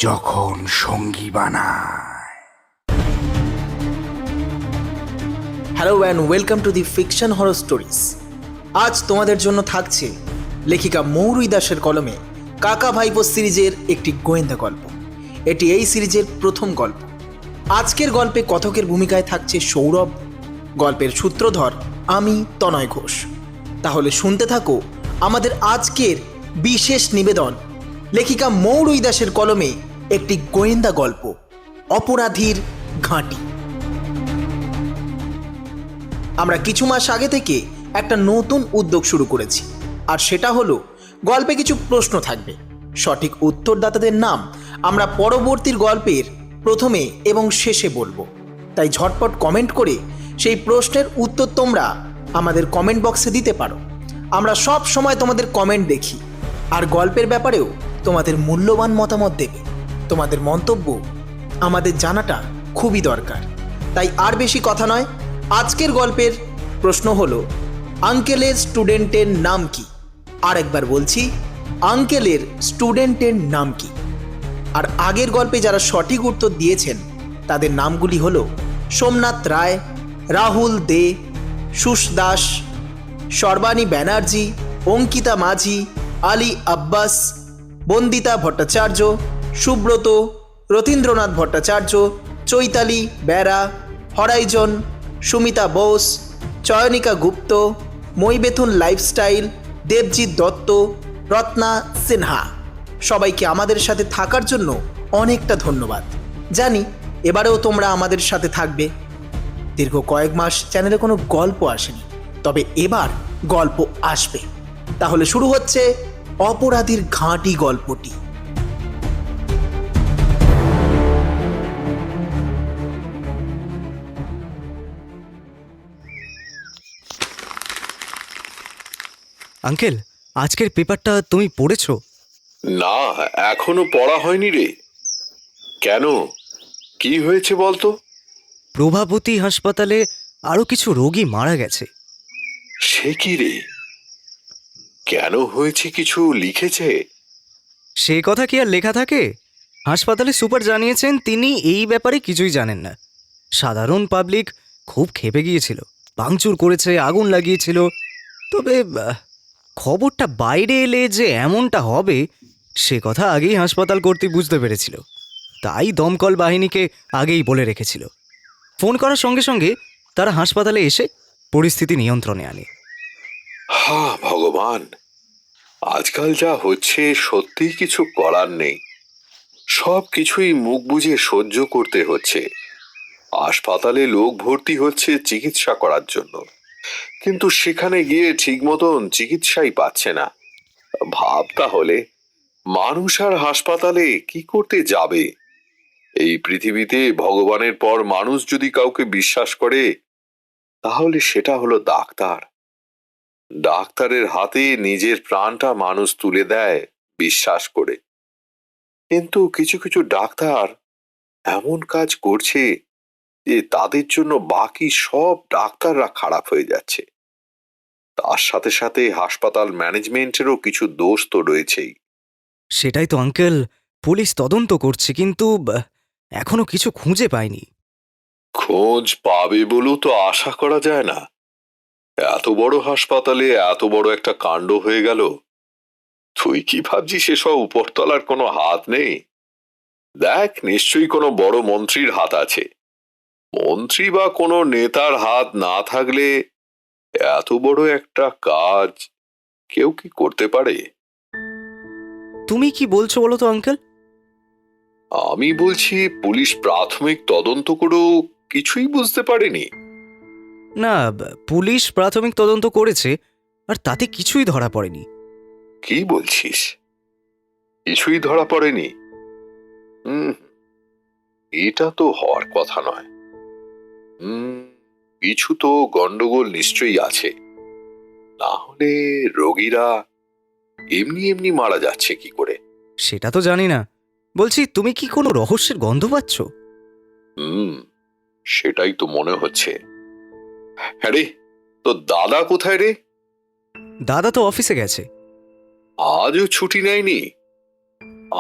যখন সঙ্গী বানায়। Hello and welcome to the fiction horror stories. আজ তোমাদের জন্য থাকছে লেখিকা মৌরুই দাসের কলমে কাকা ভাইপো সিরিজের একটি গোয়েন্দা গল্প। এটি এই সিরিজের প্রথম গল্প। আজকের গল্পে কথকের ভূমিকায় থাকছে সৌরভ, গল্পের সূত্রধর আমি তনয় ঘোষ। তাহলে শুনতে থাকো আমাদের আজকের বিশেষ নিবেদন, লেখিকা মৌরুই দাসের কলমে একটি গোয়েন্দা গল্প, অপরাধীর ঘাঁটি। আমরা কিছু মাস আগে থেকে একটা নতুন উদ্যোগ শুরু করেছি, আর সেটা হলো গল্পে কিছু প্রশ্ন থাকবে। সঠিক উত্তরদাতাদের নাম আমরা পরবর্তীর গল্পের প্রথমে এবং শেষে বলবো। তাই ঝটপট কমেন্ট করে সেই প্রশ্নের উত্তর তোমরা আমাদের কমেন্ট বক্সে দিতে পারো। আমরা সব সময় তোমাদের কমেন্ট দেখি, আর গল্পের ব্যাপারেও তোমাদের মূল্যবান মতামত দেবে। তোমাদের মন্তব্য আমাদের জানাটা খুবই দরকার। তাই আর বেশি কথা নয়, আজকের গল্পের প্রশ্ন হলো, আঙ্কেলের স্টুডেন্টের নাম কি? আর একবার বলছি, আঙ্কেলের স্টুডেন্টের নাম কি? আর আগের গল্পে যারা সঠিক উত্তর দিয়েছেন তাদের নামগুলি হলো সোমনাথ রায়, রাহুল দে, সুশ দাস, সর্বাণী ব্যানার্জি, অঙ্কিতা মাঝি, আলী আব্বাস, বন্দিতা ভট্টাচার্য, সুব্রত, রথীন্দ্রনাথ ভট্টাচার্য, চৈতালি বেরা, হরাইজন, সুমিতা বোস, চয়নিকা গুপ্ত, মৈবেথুন লাইফস্টাইল, দেবজিৎ দত্ত, রত্না সিনহা। সবাইকে আমাদের সাথে থাকার জন্য অনেকটা ধন্যবাদ। জানি এবারেও তোমরা আমাদের সাথে থাকবে। দীর্ঘ কয়েক মাস চ্যানেলে কোনো গল্প আসেনি, তবে এবার গল্প আসবে। তাহলে শুরু হচ্ছে অপরাধীর ঘাঁটি গল্পটি। আঙ্কেল, আজকের পেপারটা তুমি পড়েছো? না, এখনো পড়া হয়নি রে। কেন, কি হয়েছে বলতো? প্রভাবতী হাসপাতালে আরো কিছু রোগী মারা গেছে। সে কি রে? কেন হয়েছে কিছু লিখেছে? সে কথা কি আর লেখা থাকে? হাসপাতালে সুপার জানিয়েছেন তিনি এই ব্যাপারে কিছুই জানেন না। সাধারণ পাবলিক খুব ক্ষেপে গিয়েছিল, ভাঙচুর করেছে, আগুন লাগিয়েছিল। তবে খবরটা বাইরে এলে যে এমনটা হবে সে কথা আগেই হাসপাতাল কর্তৃপক্ষ বুঝতে পেরেছিল। তাই দমকল বাহিনীকে আগেই বলে রেখেছিল। ফোন করার সঙ্গে সঙ্গে তারা হাসপাতালে এসে পরিস্থিতি নিয়ন্ত্রণে আনে। হা ভগবান, আজকাল যা হচ্ছে সত্যিই কিছু করার নেই। সব কিছুই মুখ বুজে সহ্য করতে হচ্ছে। হাসপাতালে লোক ভর্তি হচ্ছে চিকিৎসা করার জন্য, কিন্তু সেখানে গিয়ে ঠিক মতন চিকিৎসাই পাচ্ছে না। ভাব তাহলে, মানুষ আর হাসপাতালে কি করতে যাবে? এই পৃথিবীতে ভগবানের পর মানুষ যদি কাউকে বিশ্বাস করে, তাহলে সেটা হলো ডাক্তার। ডাক্তারের হাতে নিজের প্রাণটা মানুষ তুলে দেয় বিশ্বাস করে। কিন্তু কিছু কিছু ডাক্তার এমন কাজ করছে যে তাদের জন্য বাকি সব ডাক্তাররা খারাপ হয়ে যাচ্ছে। তার সাথে সাথে হাসপাতাল ম্যানেজমেন্টেরও কিছু দোষ তো রয়েছেই। সেটাই তো আঙ্কেল, পুলিশ তদন্ত করছে, কিন্তু এখনো কিছু খুঁজে পায়নি। খোঁজ পাবে বলেও তো আশা করা যায় না। এত বড় হাসপাতালে এত বড় একটা কাণ্ড হয়ে গেল। তুই কি ভাবছিস সেসব উপরতলার কোনো হাত নেই? দেখ, নিশ্চয়ই কোনো বড় মন্ত্রীর হাত আছে। মন্ত্রী বা কোনো নেতার হাত না থাকলে এত বড় একটা কাজ কেউ কি করতে পারে? তুমি কি বলছো বলো তো আঙ্কেল? আমি বলছি, পুলিশ প্রাথমিক তদন্ত করেও কিছুই বুঝতে পারেনি। না, পুলিশ প্রাথমিক তদন্ত করেছে, আর তাতে কিছুই ধরা পড়েনি। কি বলছিস? কিছুই ধরা পড়েনি? এটা তো হওয়ার কথা নয়। কিছু তো গন্ডগোল নিশ্চয়ই আছে, না হলে রোগীরা এমনি এমনি মারা যাচ্ছে কি করে? সেটা তো জানি না। বলছি, তুমি কি কোনো রহস্যের গন্ধ পাচ্ছ? সেটাই তো মনে হচ্ছে। হ্যাঁ রে, তো দাদা কোথায় রে? দাদা তো অফিসে গেছে। আজও ছুটি নেয়নি?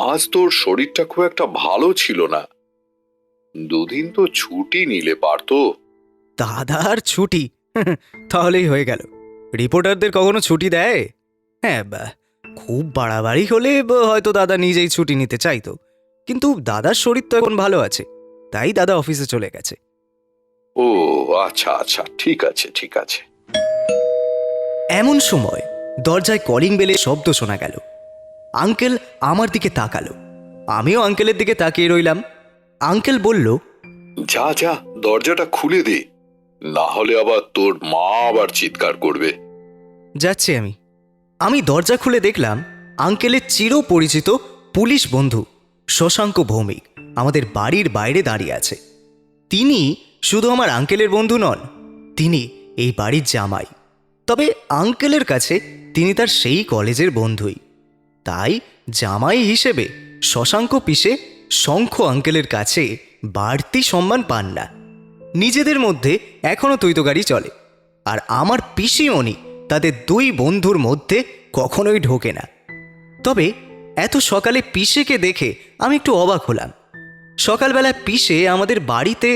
আজ তোর শরীরটা খুব একটা ভালো ছিল না, দুদিন তো ছুটি নিলে পারতো। দাদার ছুটি? তাহলেই হয়ে গেল। রিপোর্টারদের কখনো ছুটি দেয়? হ্যাঁ, খুব বাড়াবাড়ি হলে হয়তো দাদা নিজেই ছুটি নিতে চাইতো, কিন্তু দাদার শরীর তো এখন ভালো আছে, তাই দাদা অফিসে চলে গেছে। ও আচ্ছা আচ্ছা, ঠিক আছে ঠিক আছে। এমন সময় দরজায় কলিং বেলের শব্দ শোনা গেল। আঙ্কেল আমার দিকে তাকালো, আমিও আঙ্কেলের দিকে তাকিয়ে রইলাম। আঙ্কেল বলল, যা যা, দরজাটা খুলে দে, না হলে আবার তোর মা আবার চিৎকার করবে। যাচ্ছি আমি দরজা খুলে দেখলাম আঙ্কেলের চিরপরিচিত পুলিশ বন্ধু শশাঙ্ক ভৌমিক আমাদের বাড়ির বাইরে দাঁড়িয়ে আছে। তিনি শুধু আমার আঙ্কেলের বন্ধু নন, তিনি এই বাড়ির জামাই। তবে আঙ্কেলের কাছে তিনি তার সেই কলেজের বন্ধুই, তাই জামাই হিসেবে শশাঙ্ক পিসে শঙ্খ আঙ্কেলের কাছে বাড়তি সম্মান পান না। নিজেদের মধ্যে এখনও তৈতগাড়ি চলে, আর আমার পিসিমণি তাদের দুই বন্ধুর মধ্যে কখনোই ঢোকে না। তবে এত সকালে পিসেকে দেখে আমি একটু অবাক হলাম। সকালবেলা পিসে আমাদের বাড়িতে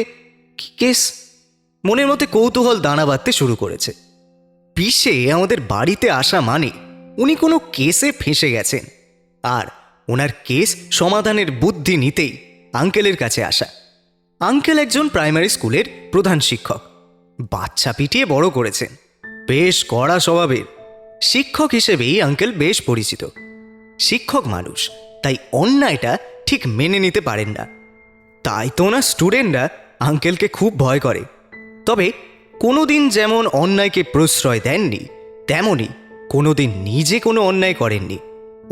কেস? মনের মধ্যে কৌতূহল দানা বাঁধতে শুরু করেছে। পিসে আমাদের বাড়িতে আসা মানে উনি কোনো কেসে ফেঁসে গেছেন, আর ওনার কেস সমাধানের বুদ্ধি নিতেই আঙ্কেলের কাছে আসা। আঙ্কেল একজন প্রাইমারি স্কুলের প্রধান শিক্ষক, বাচ্চা পিটিয়ে বড় করেছেন, বেশ কড়া স্বভাবের। শিক্ষক হিসেবেই আঙ্কেল বেশ পরিচিত। শিক্ষক মানুষ, তাই অন্যায়টা ঠিক মেনে নিতে পারেন না, তাই তো না স্টুডেন্টরা আঙ্কেলকে খুব ভয় করে। তবে কোনোদিন যেমন অন্যায়কে প্রশ্রয় দেননি, তেমনি কোনোদিন নিজে কোনো অন্যায় করেননি।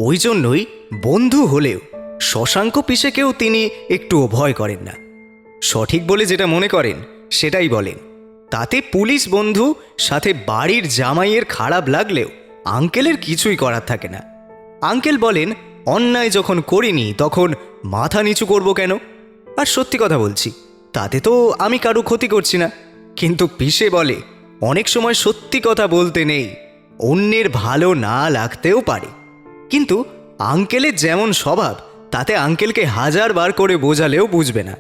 ওই জন্যই বন্ধু হলেও শশাঙ্ক পিসেকেও তিনি একটুও ভয় করেন না। সঠিক বলে যেটা মনে করেন সেটাই বলেন, তাতে পুলিশ বন্ধু সাথে বাড়ির জামাইয়ের খারাপ লাগলেও আঙ্কেলের কিছুই করার থাকে না। আঙ্কেল বলেন, অন্যায় যখন করিনি তখন মাথা নিচু করব কেন? আর সত্যি কথা বলছি, তাতে তো আমি কারো ক্ষতি করছি না। কিন্তু পিসে বলে, অনেক সময় সত্যি কথা বলতে নেই, অন্যের ভালো না লাগতেও পারে। কিন্তু আঙ্কেলের যেমন স্বভাব, তাতে আঙ্কেলকে 1000 বার করে বোঝালেও বুঝবে না।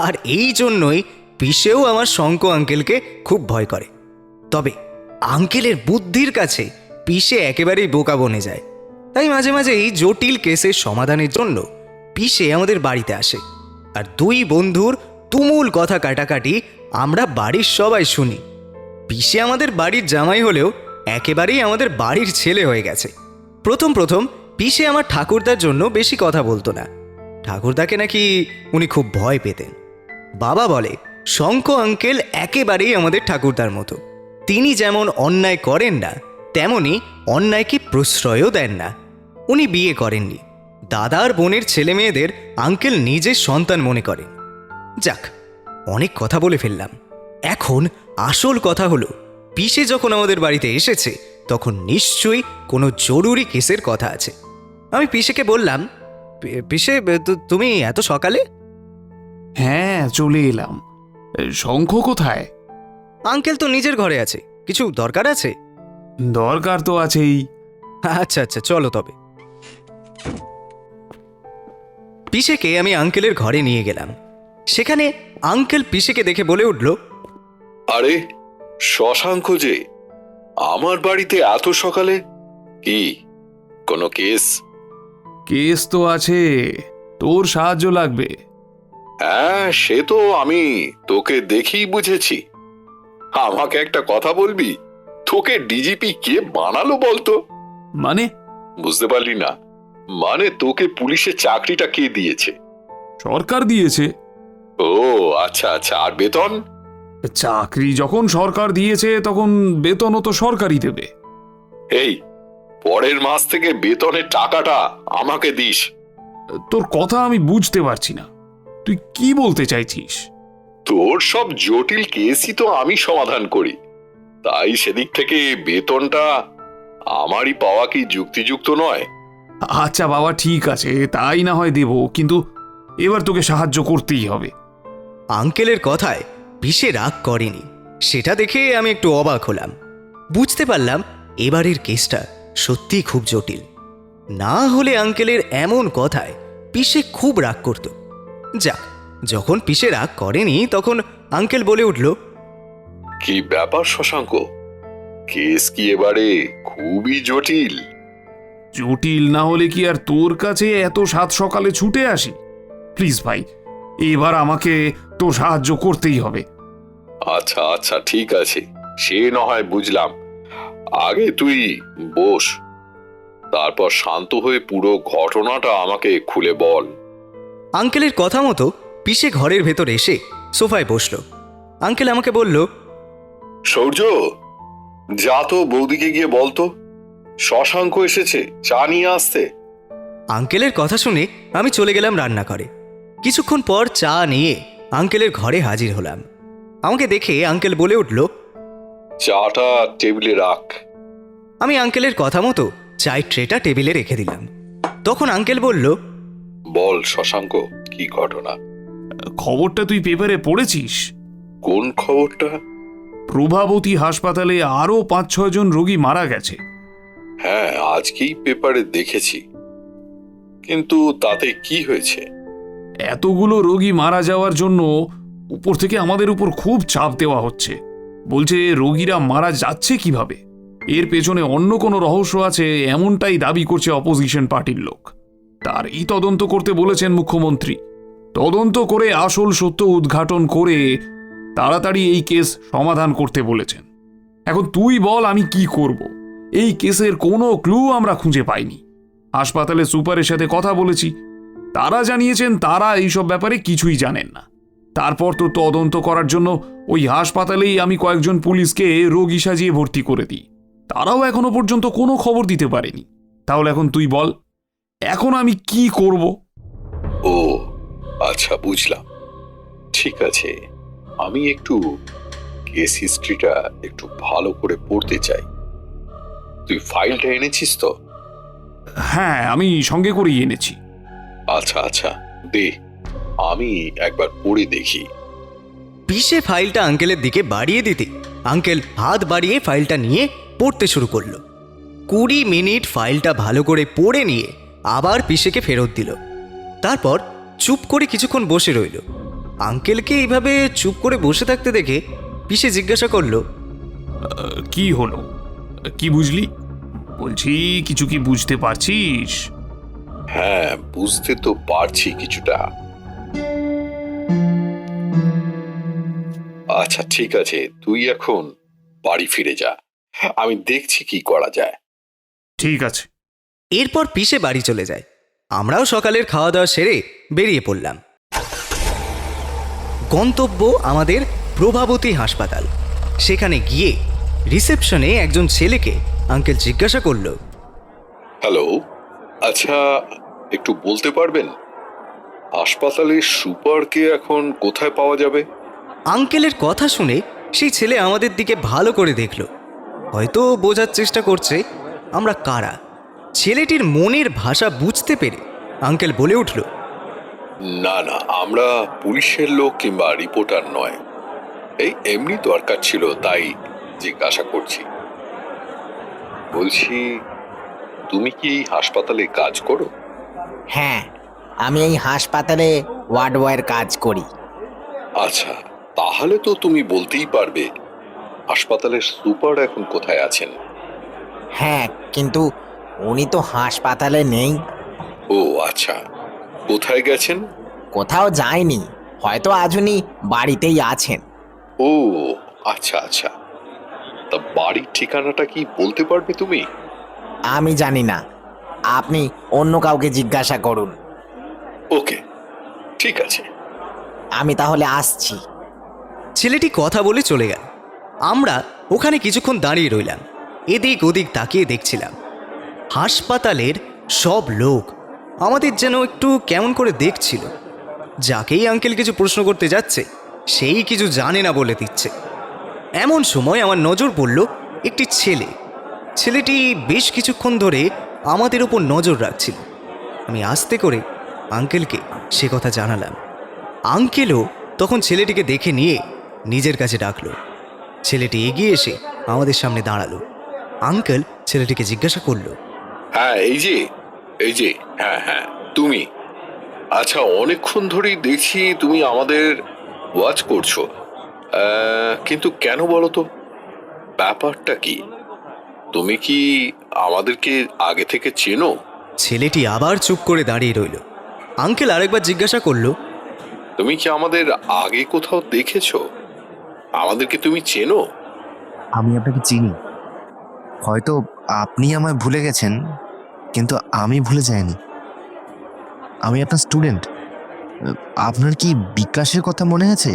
আর এই জন্যই পিসেও আমার শঙ্খ আঙ্কেলকে খুব ভয় করে। তবে আঙ্কেলের বুদ্ধির কাছে পিসে একেবারেই বোকা বনে যায়। তাই মাঝে মাঝে এই জটিল কেসের সমাধানের জন্য পিসে আমাদের বাড়িতে আসে, আর দুই বন্ধুর তুমুল কথা কাটাকাটি আমরা বাড়ির সবাই শুনি। পিসে আমাদের বাড়ির জামাই হলেও একেবারেই আমাদের বাড়ির ছেলে হয়ে গেছে। প্রথম পিসে আমার ঠাকুরদার জন্য বেশি কথা বলতো না। ঠাকুরদাকে নাকি উনি খুব ভয় পেতেন। বাবা বলে, শঙ্খ আঙ্কেল একেবারেই আমাদের ঠাকুরদার মতো। তিনি যেমন অন্যায় করেন না, তেমনি অন্যায়কে প্রশ্রয়ও দেন না। উনি বিয়ে করেননি, দাদার বোনের ছেলে মেয়েদের আঙ্কেল নিজের সন্তান মনে করেন। যাক, অনেক কথা বলে ফেললাম। এখন আসল কথা হলো, পিসে যখন আমাদের বাড়িতে এসেছে তখন নিশ্চয়ই কোনো জরুরি কেসের কথা আছে। আমি পিসেকে বললাম, পিসে তুমি এত সকালে? হ্যাঁ, চলে এলাম। শঙ্খ কোথায়? আঙ্কেল তো নিজের ঘরে আছে, কিছু দরকার আছে? দরকার তো আছেই। আচ্ছা আচ্ছা, চলো তবে। পিসেকে আমি আঙ্কেলের ঘরে নিয়ে গেলাম। সেখানে আঙ্কেল পিসেকে দেখে বলে উঠল, আরে শশাঙ্ক যে, আমার বাড়িতে এত সকালে? কি কোনো কেস? কেস তো আছে, তোর সাহায্য লাগবে। হ্যাঁ, সে তো আমি তোকে দেখেই বুঝেছি। আমাকে একটা কথা বলবি, তোকে ডিজিপি কে বানালো বলতো? মানে? বুঝতে পারলি না? মানে তোকে পুলিশের চাকরিটা কে দিয়েছে? সরকার দিয়েছে। ও আচ্ছা আচ্ছা, আর বেতন? চাকরি যখন সরকার দিয়েছে তখন বেতনও তো সরকারই দেবে। এই, পরের মাস থেকে বেতনের টাকাটা আমাকে দিস। তোর কথা আমি বুঝতে পারছি না, তুই কি বলতে চাইছিস? তোর সব জটিল কেসই তো আমি সমাধান করি, তাই সেদিক থেকে বেতনটা আমারই পাওয়া কি যুক্তিযুক্ত নয়? আচ্ছা বাবা, ঠিক আছে, তাই না হয় দেব, কিন্তু এবার তোকে সাহায্য করতেই হবে। আঙ্কেলের কথায় পিসে রাগ করেনি, সেটা দেখে আমি একটু অবাক হলাম। বুঝতে পারলাম এবারের কেসটা সত্যিই খুব জটিল। না হলে আঙ্কেলের এমন কথায় পিসে খুব রাগ করত। যাক, যখন পিসে রাগ করেনি তখন আঙ্কেল বলে উঠল, কি ব্যাপার শশাঙ্ক, কেস কি এবারে খুবই জটিল? জটিল না হলে কি আর তোর কাছে এত সাত সকালে ছুটে আসি? প্লিজ ভাই, এবার আমাকে তো সাহায্য করতেই হবে। আচ্ছা আচ্ছা, ঠিক আছে, সে না হয় বুঝলাম। আগে তুই বস, তারপর শান্ত হয়ে পুরো ঘটনাটা আমাকে খুলে বল। আঙ্কেলের কথা মতো পিসে ঘরের ভেতর এসে সোফায় বসলো। আঙ্কেল আমাকে বলল, সূর্য, যা তো বৌদিকে গিয়ে বলতো শশাঙ্ক এসেছে, চা নিয়ে আসতে। আঙ্কেলের কথা শুনে আমি চলে গেলাম রান্নাঘরে। কিছুক্ষণ পর চা নিয়ে আঙ্কেলের ঘরে হাজির হলাম। আমাকে দেখে আঙ্কেল বলে উঠল, চাটা টেবিলে রাখ। আমি আঙ্কেলের কথা মতো চায়ের ট্রেটা টেবিলে রেখে দিলাম। তখন আঙ্কেল বলল, বল শশাঙ্ক, কি ঘটনা? খবরটা তুই পেপারে পড়েছিস? কোন খবরটা? প্রভাবতী হাসপাতালে আরও 5-6 জন রোগী মারা গেছে। হ্যাঁ, আজকেই পেপারে দেখেছি, কিন্তু তাতে কি হয়েছে? এতগুলো রোগী মারা যাওয়ার জন্য উপর থেকে আমাদের উপর খুব চাপ দেওয়া হচ্ছে। বলছে রোগীরা মারা যাচ্ছে কিভাবে, এর পেছনে অন্য কোনো রহস্য আছে, এমনটাই দাবি করছে অপোজিশন পার্টির লোক। তার এই তদন্ত করতে বলেছেন মুখ্যমন্ত্রী। তদন্ত করে আসল সত্য উদ্ঘাটন করে তাড়াতাড়ি এই কেস সমাধান করতে বলেছেন। এখন তুই বল আমি কি করব? এই কেসের কোনো ক্লু আমরা খুঁজে পাইনি। হাসপাতালে সুপারের সাথে কথা বলেছি, তারা জানিয়েছেন তারা এইসব ব্যাপারে কিছুই জানেন না। তারপর তো তদন্ত করার জন্য ওই হাসপাতালেই আমি কয়েকজন পুলিশকে রোগী সাজিয়ে ভর্তি করে দিই, তারাও এখনো পর্যন্ত কোনো খবর দিতে পারেনি। তাহলে এখন তুই বল, এখন আমি কি করব? ও আচ্ছা, বুঝলাম। ঠিক আছে, আমি একটু কেস হিস্ট্রিটা একটু ভালো করে পড়তে চাই। তুই ফাইলটা এনেছিস তো? হ্যাঁ, আমি সঙ্গে করেই এনেছি। আচ্ছা আচ্ছা, দে, আমি একবার পড়ে দেখি। পিসে ফাইলটা আঙ্কেলের দিকে বাড়িয়ে দিতে আঙ্কেল হাত বাড়িয়ে ফাইলটা নিয়ে পড়তে শুরু করলো। 20 মিনিট ফাইলটা ভালো করে পড়ে নিয়ে আবার পিসেকে ফেরত দিল। তারপর চুপ করে কিছুক্ষণ বসে রইল। আঙ্কেলকে এইভাবে চুপ করে বসে থাকতে দেখে পিসে জিজ্ঞাসা করলো, কি হলো, কি বুঝলি? বলছি কিছু কি বুঝতে পারছিস? হ্যাঁ, বুঝতে তো পারছি কিছুটা। আচ্ছা ঠিক আছে, তুই এখন বাড়ি ফিরে যা, আমি দেখছি কি করা যায়। ঠিক আছে। এরপর পিসে বাড়ি চলে যায়। আমরাও সকালের খাওয়া দাওয়া সেরে বেরিয়ে পড়লাম। গন্তব্য আমাদের প্রভাবতী হাসপাতাল। সেখানে গিয়ে রিসেপশনে একজন ছেলেকে আঙ্কেল জিজ্ঞাসা করলো, হ্যালো, আচ্ছা একটু বলতে পারবেন হাসপাতালের সুপারকে এখন কোথায় পাওয়া যাবে? আঙ্কেলের কথা শুনে সেই ছেলে আমাদের দিকে ভালো করে দেখলো, হয়তো বোঝার চেষ্টা করছে আমরা কারা। ছেলেটির মনের ভাষা বুঝতে পেরে আঙ্কেল বলে উঠল, না না, আমরা পুলিশের লোক কিংবা রিপোর্টার নয়, এই এমনি দরকার ছিল তাই জিজ্ঞাসা করছি। বলছি, তুমি কি এই হাসপাতালে কাজ করো? হ্যাঁ, আমি এই হাসপাতালে ওয়ার্ড বয়ের কাজ করি। আচ্ছা, তাহলে তো তুমি বলতেই পারবে হাসপাতালের সুপার এখন কোথায় আছেন। হ্যাঁ, কিন্তু উনি তো হাসপাতালে নেই। ও আচ্ছা, কোথায় গেছেন? কোথাও যায়নি, হয়তো আজ উনি বাড়িতেই আছেন। ও আচ্ছা আচ্ছা, তা বাড়ির ঠিকানাটা কি বলতে পারবে তুমি? আমি জানি না, আপনি অন্য কাউকে জিজ্ঞাসা করুন। ওকে, ঠিক আছে। আমি তাহলে আসছি। ছেলেটি কথা বলে চলে গেল। আমরা ওখানে কিছুক্ষণ দাঁড়িয়ে রইলাম, এদিক ওদিক তাকিয়ে দেখছিলাম। হাসপাতালের সব লোক আমাদের যেন একটু কেমন করে দেখছিল। যাকেই আঙ্কেল কিছু প্রশ্ন করতে যাচ্ছে সেই কিছু জানে না বলে দিচ্ছে। এমন সময় আমার নজর পড়ল একটি ছেলে। ছেলেটি বেশ কিছুক্ষণ ধরে আমাদের উপর নজর রাখছিল। আমি আস্তে করে আঙ্কেলকে সে কথা জানালাম। আঙ্কেলও তখন ছেলেটিকে দেখে নিয়ে নিজের কাছে ডাকলো। ছেলেটি এগিয়ে এসে আমাদের সামনে দাঁড়ালো। আঙ্কেল ছেলেটিকে জিজ্ঞাসা করলো, হ্যাঁ, এই যে এই যে, হ্যাঁ হ্যাঁ, তুমি। আচ্ছা, অনেকক্ষণ ধরেই দেখছি তুমি আমাদের ওয়াচ করছো। কিন্তু কেন বলো তো, ব্যাপারটা কি? তুমি কি আমাদেরকে আগে থেকে চেনো? ছেলেটি আবার চুপ করে দাঁড়িয়ে রইল। আঙ্কেল আরেকবার জিজ্ঞাসা করলো, তুমি কি আমাদের আগে কোথাও দেখেছো? আমাদেরকে তুমি চেনো? আমি আপনাকে চিনি। হয়তো আপনি আমায় ভুলে গেছেন, কিন্তু আমি ভুলে যাইনি। আমি আপনার স্টুডেন্ট। আপনার কি বিকাশের কথা মনে আছে?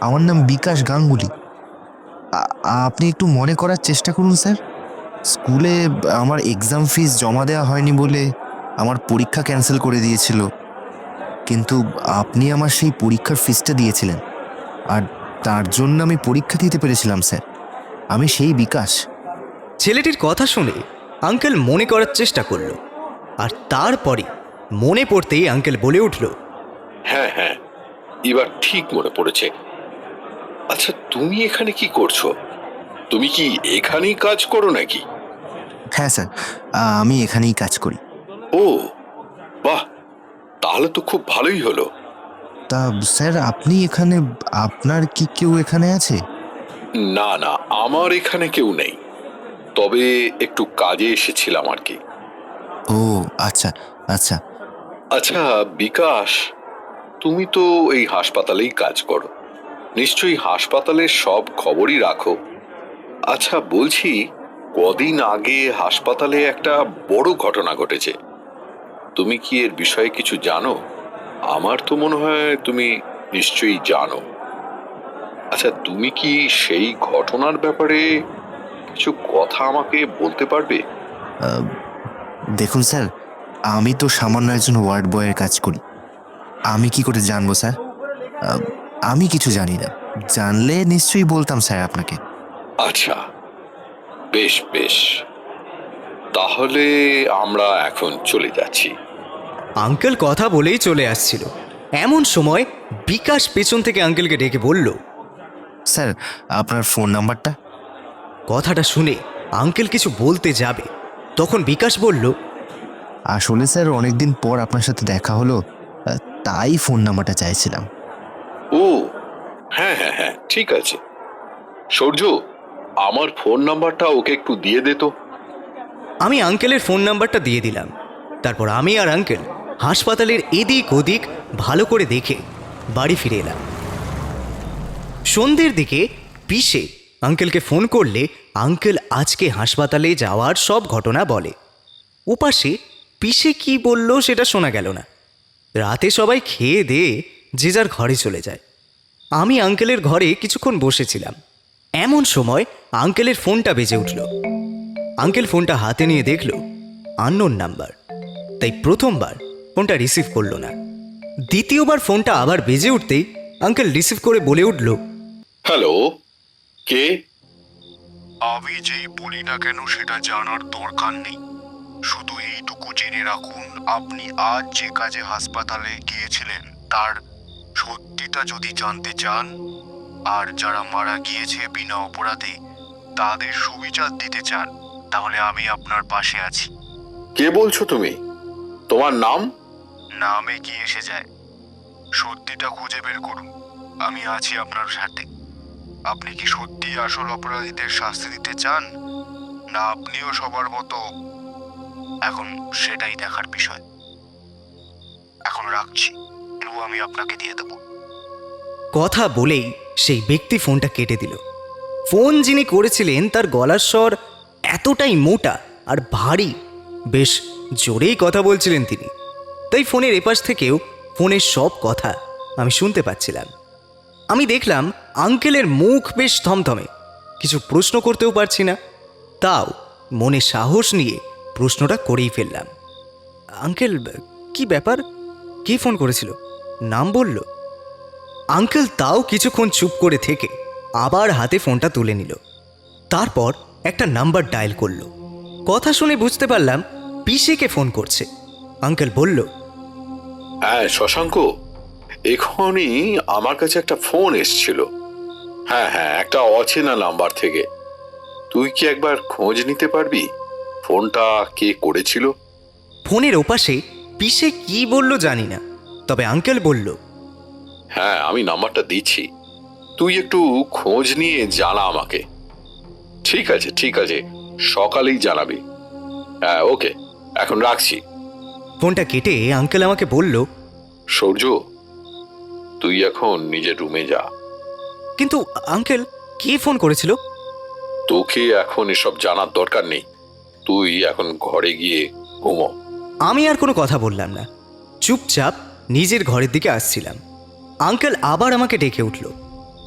আমার নাম বিকাশ গাঙ্গুলি। আপনি একটু মনে করার চেষ্টা করুন স্যার। স্কুলে আমার এক্সাম ফিস জমা দেওয়া হয়নি বলে আমার পরীক্ষা ক্যান্সেল করে দিয়েছিল, কিন্তু আপনি আমার সেই পরীক্ষার ফিসটা দিয়েছিলেন, আর তার জন্য আমি পরীক্ষা দিতে পেরেছিলাম স্যার। আমি সেই বিকাশ। ছেলেটির কথা শুনে আঙ্কেল মনে করার চেষ্টা করলো, আর তারপরে মনে পড়তেই আঙ্কেল বলে উঠল, হ্যাঁ হ্যাঁ, এবার ঠিক মনে পড়েছে। আচ্ছা, তুমি এখানে কি করছো? তুমি কি এখানেই কাজ করো নাকি? হ্যাঁ স্যার, আমি এখানেই কাজ করি। ও বাহ, তাহলে তো খুব ভালোই হলো। তা স্যার, আপনি এখানে, আপনার কি কেউ এখানে আছে? না না, আমার এখানে কেউ নেই, তবে একটু কাজে এসেছিলাম আর কি। ও আচ্ছা আচ্ছা। আচ্ছা বিকাশ, তুমি তো এই হাসপাতালেই কাজ করো, নিশ্চয়ই হাসপাতালের সব খবরই রাখো। আচ্ছা বলছি, কদিন আগে হাসপাতালে একটা বড় ঘটনা ঘটেছে, তুমি কি এর বিষয়ে কিছু জানো? আমার তো মনে হয় তুমি নিশ্চয়ই জানো। আচ্ছা, তুমি কি সেই ঘটনার ব্যাপারে কিছু কথা আমাকে বলতে পারবে? আহ, দেখুন স্যার, আমি তো সামান্য একজন ওয়ার্ড বয়ের কাজ করি। আমি কি করে জানবো স্যার? আহ, আমি কিছু জানি না। জানলে নিশ্চয়ই বলতাম স্যার আপনাকে। আচ্ছা, বেশ বেশ, তাহলে আমরা এখন চলে যাচ্ছি। আঙ্কেল কথা বলেই চলে আসছিল। এমন সময় বিকাশ পেছন থেকে আঙ্কেলকে ডেকে বলল, স্যার, আপনার ফোন নাম্বারটা? কথাটা শুনে আঙ্কেল কিছু বলতে যাবে, তখন বিকাশ বলল, আসলে স্যার, অনেকদিন পর আপনার সাথে দেখা হলো, তাই ফোন নাম্বারটা চাইছিলাম। ও হ্যাঁ হ্যাঁ হ্যাঁ, ঠিক আছে। সূর্য, আমার ফোন নাম্বারটা ওকে একটু দিয়ে দে তো। আমি আঙ্কেলের ফোন নাম্বারটা দিয়ে দিলাম। তারপর আমি আর আঙ্কেল হাসপাতালের এদিক ওদিক ভালো করে দেখে বাড়ি ফিরে এলাম। সন্ধ্যের দিকে পিসে আঙ্কেলকে ফোন করলে আঙ্কেল আজকে হাসপাতালে যাওয়ার সব ঘটনা বলে। ওপাশে পিসে কি বলল সেটা শোনা গেল না। রাতে সবাই খেয়ে দিয়ে যে যার ঘরে চলে যায়। আমি আঙ্কেলের ঘরে কিছুক্ষণ বসেছিলাম। এমন সময় আঙ্কেলের ফোনটা বেজে উঠল। আঙ্কেল ফোনটা হাতে নিয়ে দেখল আননোন নাম্বার, তাই প্রথমবার ফোনটা রিসিভ করলো না। দ্বিতীয়বার ফোনটা আবার বেজে উঠতেই আঙ্কেল রিসিভ করে বলে উঠল, হ্যালো, কে? আমি যেই বলি না কেন সেটা জানার দরকার নেই, শুধু এইটুকু জেনে রাখুন, আপনি আজ যে কাজে হাসপাতালে গিয়েছিলেন তার সত্যিটা যদি জানতে চান, আর যারা মারা গিয়েছে বিনা অপরাধে তাদের সুবিচার দিতে চান, তাহলে আমি আপনার পাশে আছি। কে বলছো তুমি? তোমার নাম? নামে কি এসে যায়? সত্যিটা খুঁজে বের করুন, আমি আছি আপনার সাথে। আপনি কি সত্যি আসল অপরাধীদের শাস্তি দিতে চান, না আপনিও সবার মতো? এখন সেটাই দেখার বিষয়। এখন রাখছি, এবং আমি আপনাকে দিয়ে দেবো। কথা বলেই সেই ব্যক্তি ফোনটা কেটে দিল। ফোন যিনি করেছিলেন তার গলার স্বর এতটাই মোটা আর ভারী, বেশ জোরেই কথা বলছিলেন তিনি, তাই ফোনের এপাশ থেকেও ফোনের সব কথা আমি শুনতে পাচ্ছিলাম। আমি দেখলাম আঙ্কেলের মুখ বেশ থমথমে, কিছু প্রশ্ন করতেও পারছি না, তাও মনে সাহস নিয়ে প্রশ্নটা করেই ফেললাম। আঙ্কেল, কি ব্যাপার? কে ফোন করেছিল? নাম বলল? আঙ্কেল তাও কিছুক্ষণ চুপ করে থেকে আবার হাতে ফোনটা তুলে নিল। তারপর একটা নাম্বার ডায়াল করলো। কথা শুনে বুঝতে পারলাম পিসিকে ফোন করছে। আঙ্কেল বলল, হ্যাঁ শশাঙ্ক, এখনই আমার কাছে একটা ফোন এসেছিল। হ্যাঁ হ্যাঁ, একটা অচেনা নাম্বার থেকে। তুই কি একবার খোঁজ নিতে পারবি ফোনটা কে করেছিল? ফোনের ওপাশে পিসে কি বলল জানি না, তবে আঙ্কেল বলল, হ্যাঁ, আমি নাম্বারটা দিচ্ছি, তুই একটু খোঁজ নিয়ে জানা আমাকে। ঠিক আছে, ঠিক আছে, সকালেই জানাবি। হ্যাঁ, ওকে, এখন রাখছি। ফোনটা কেটে আঙ্কেল আমাকে বলল, সূর্য, তুই এখন নিজের রুমে যা। কিন্তু আঙ্কেল, কে ফোন করেছিল? তোকে এখন এসব জানার দরকার নেই, তুই এখন ঘরে গিয়ে ঘুমো। আমি আর কোনো কথা বললাম না, চুপচাপ নিজের ঘরের দিকে আসছিলাম। আঙ্কেল আবার আমাকে ডেকে উঠল,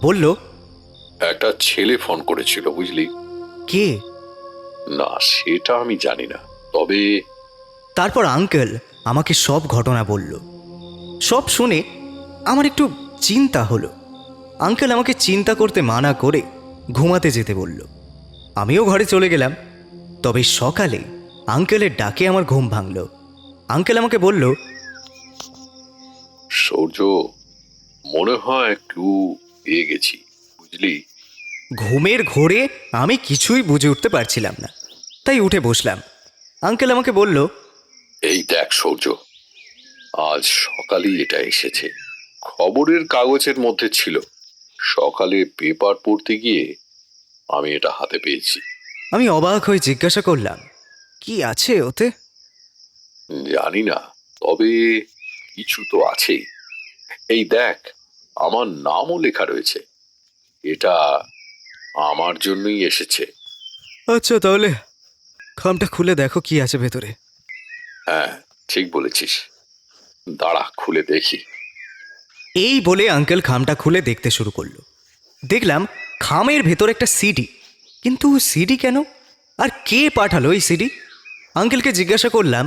বলল, একটা ছেলে ফোন করেছিল, বুঝলি? কে? না, সেটা আমি জানি না, তবে তারপর আঙ্কেল আমাকে সব ঘটনা বলল। সব শুনে আমার একটু চিন্তা হলো। আঙ্কেল আমাকে চিন্তা করতে মানা করে ঘুমাতে যেতে বলল। আমিও ঘরে চলে গেলাম। তবে সকালে আঙ্কেলের ডাকে আমার ঘুম ভাঙল। আঙ্কেল আমাকে বলল, সূর্য, মনে হয় একটু পেয়ে গেছি, বুঝলি? ঘুমের ঘোরে আমি কিছুই বুঝে উঠতে পারছিলাম না, তাই উঠে বসলাম। আঙ্কেল আমাকে বলল, এই দেখ সূর্য, আজ সকালেই এটা এসেছে, খবরের কাগজের মধ্যে ছিল। সকালে পেপার পড়তে গিয়ে আমি এটা হাতে পেয়েছি। আমি অবাক হয়ে জিজ্ঞাসা করলাম, কি আছে ওতে? জানি না, তবে কিছু তো আছেই। এই দেখ, আমার নামও লেখা রয়েছে। এটা আমার জন্যই এসেছে। আচ্ছা, তাহলে খামটা খুলে দেখো কি আছে ভেতরে। হ্যাঁ, ঠিক বলেছিস, দাঁড়া খুলে দেখি। এই বলে আঙ্কেল খামটা খুলে দেখতে শুরু করলো। দেখলাম খামের ভেতর একটা সিডি। কিন্তু সিডি কেন? আর কে পাঠালো এই সিডি? আঙ্কেলকে জিজ্ঞাসা করলাম,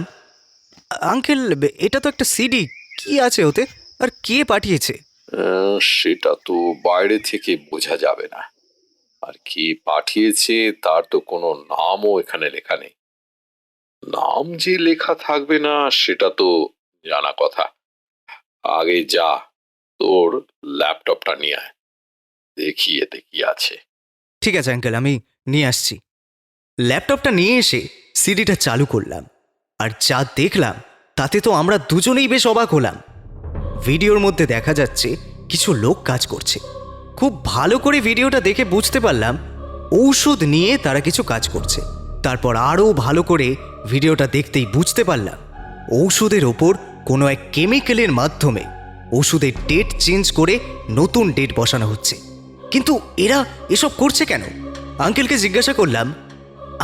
আঙ্কেল, এটা তো একটা সিডি, কি আছে ওতে আর কে পাঠিয়েছে? সেটা তো বাইরে থেকে বোঝা যাবে না, আর কি পাঠিয়েছে তার তো কোনো নামও এখানে লেখা নেই। নাম যে লেখা থাকবে না সেটা তো জানা কথা। আগে যা, তোর ল্যাপটপটা নিয়ে আয়, দেখি এতে কি আছে। ঠিক আছে আঙ্কেল, আমি নিয়ে আসছি। ল্যাপটপটা নিয়ে এসে সিডিটা চালু করলাম, আর যা দেখলাম তাতে তো আমরা দুজনেই বেশ অবাক হলাম। ভিডিওর মধ্যে দেখা যাচ্ছে কিছু লোক কাজ করছে। খুব ভালো করে ভিডিওটা দেখে বুঝতে পারলাম ঔষধ নিয়ে তারা কিছু কাজ করছে। তারপর আরও ভালো করে ভিডিওটা দেখতেই বুঝতে পারলাম ঔষধের ওপর কোনো এক কেমিক্যালের মাধ্যমে ওষুধের ডেট চেঞ্জ করে নতুন ডেট বসানো হচ্ছে। কিন্তু এরা এসব করছে কেন? আঙ্কেলকে জিজ্ঞাসা করলাম,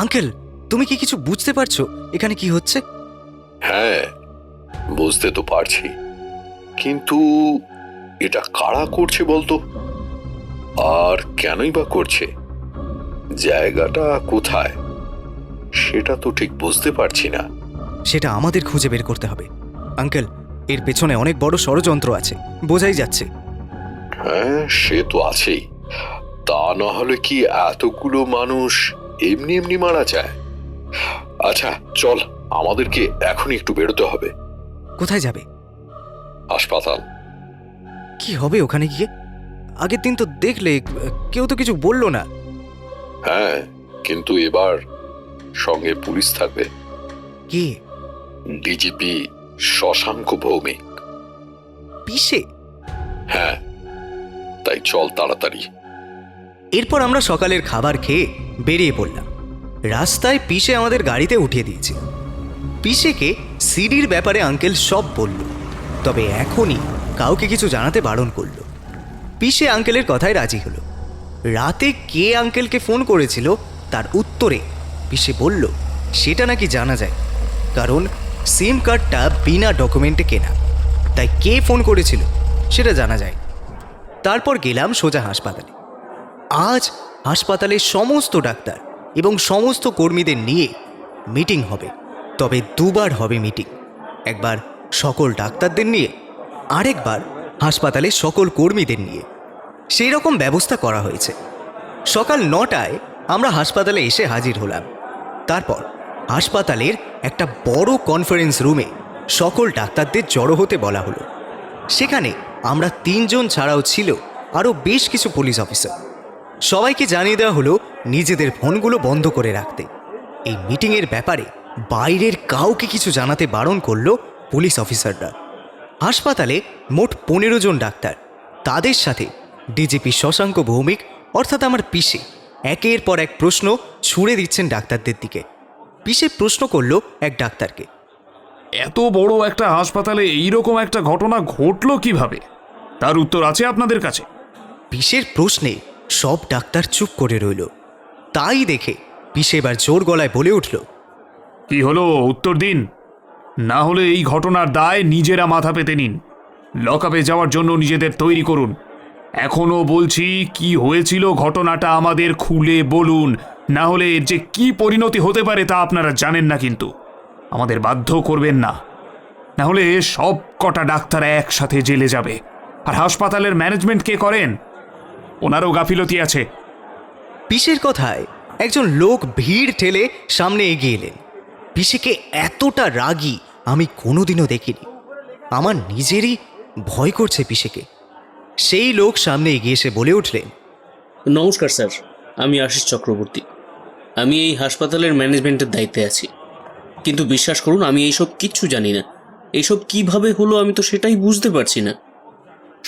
আঙ্কেল, তুমি কি কিছু বুঝতে পারছো এখানে কি হচ্ছে? হ্যাঁ, বুঝতে তো পারছি, কিন্তু এটা কারা করছে বলতো? আর কেনই বা করছে? জায়গাটা কোথায় সেটা তো ঠিক বুঝতে পারছি না। সেটা আমাদের খুঁজে বের করতে হবে আঙ্কেল। এর পেছনে অনেক বড় ষড়যন্ত্র আছে, বোঝাই যাচ্ছে। হ্যাঁ, সে তো আছেই, তা না হলে কি এতগুলো মানুষ এমনি এমনি মারা যায়? আচ্ছা চল, আমাদেরকে এখনই একটু বেরোতে হবে। কোথায় যাবে? হাসপাতাল। কি হবে ওখানে গিয়ে? আগের দিন তো দেখলে কেউ তো কিছু বললো না। হ্যাঁ, কিন্তু এবার সঙ্গে পুলিশ থাকবে। কে? ডিজিপি শশাঙ্ক ভৌমিক। পিসে? হ্যাঁ, তাই চল তাড়াতাড়ি। এরপর আমরা সকালের খাবার খেয়ে বেরিয়ে পড়লাম। রাস্তায় পিসে আমাদের গাড়িতে উঠিয়ে দিয়েছে। পিসেকে সিডির ব্যাপারে আঙ্কেল সব বলল, তবে এখনই কাউকে কিছু জানাতে বারণ করল। পিসে আঙ্কেলের কথায় রাজি হলো। রাতে কে আঙ্কেলকে ফোন করেছিল তার উত্তরে পিসে বলল সেটা নাকি জানা যায়, কারণ সিম কার্ডটা বিনা ডকুমেন্টে কেনা, তাই কে ফোন করেছিল সেটা জানা যায়। তারপর গেলাম সোজা হাসপাতালে। আজ হাসপাতালের সমস্ত ডাক্তার এবং সমস্ত কর্মীদের নিয়ে মিটিং হবে। তবে দুবার হবে মিটিং, একবার সকল ডাক্তারদের নিয়ে, আরেকবার হাসপাতালের সকল কর্মীদের নিয়ে। সেই রকম ব্যবস্থা করা হয়েছে। সকাল 9টায় আমরা হাসপাতালে এসে হাজির হলাম। তারপর হাসপাতালের একটা বড় কনফারেন্স রুমে সকল ডাক্তারদের জড়ো হতে বলা হলো। সেখানে আমরা 3 জন ছাড়াও ছিল আরও বেশ কিছু পুলিশ অফিসার। সবাইকে জানিয়ে দেওয়া হলো নিজেদের ফোনগুলো বন্ধ করে রাখতে। এই মিটিংয়ের ব্যাপারে বাইরের কাউকে কিছু জানাতে বারণ করলো পুলিশ অফিসাররা। হাসপাতালে মোট 15 জন ডাক্তার, তাদের সাথে ডিজিপি শশাঙ্ক ভৌমিক অর্থাৎ আমার পিসে একের পর এক প্রশ্ন ছুড়ে দিচ্ছেন ডাক্তারদের দিকে। পিসে প্রশ্ন করলো এক ডাক্তারকে, এত বড় একটা হাসপাতালে এইরকম একটা ঘটনা ঘটলো কিভাবে? তার উত্তর আছে আপনাদের কাছে? পিসের প্রশ্নে সব ডাক্তার চুপ করে রইল। তাই দেখে পিসে এবার জোর গলায় বলে উঠল, কি হলো, উত্তর দিন, না হলে এই ঘটনার দায় নিজেরা মাথা পেতে নিন। লকআপে যাওয়ার জন্য নিজেদের তৈরি করুন। এখনো বলছি, কি হয়েছিল ঘটনাটা আমাদের খুলে বলুন, না হলে এর যে কি পরিণতি হতে পারে তা আপনারা জানেন না। কিন্তু আমাদের বাধ্য করবেন না, না হলে সব কটা ডাক্তার একসাথে জেলে যাবে। আর হাসপাতালের ম্যানেজমেন্ট কে করেন? ওনারও গাফিলতি আছে। পিসের কথায় একজন লোক ভিড় ঠেলে সামনে এগিয়ে এলেন। পিসেকে এতটা রাগী আমি কোনোদিনও দেখিনি। আমার নিজেরই ভয় করছে পিসেকে। সেই লোক সামনে এগিয়ে এসে বলে উঠলেন, নমস্কার স্যার, আমি আশিস চক্রবর্তী। আমি এই হাসপাতালের ম্যানেজমেন্টের দায়িত্বে আছি, কিন্তু বিশ্বাস করুন আমি এইসব কিচ্ছু জানি না। এইসব কিভাবে হলো আমি তো সেটাই বুঝতে পারছি না।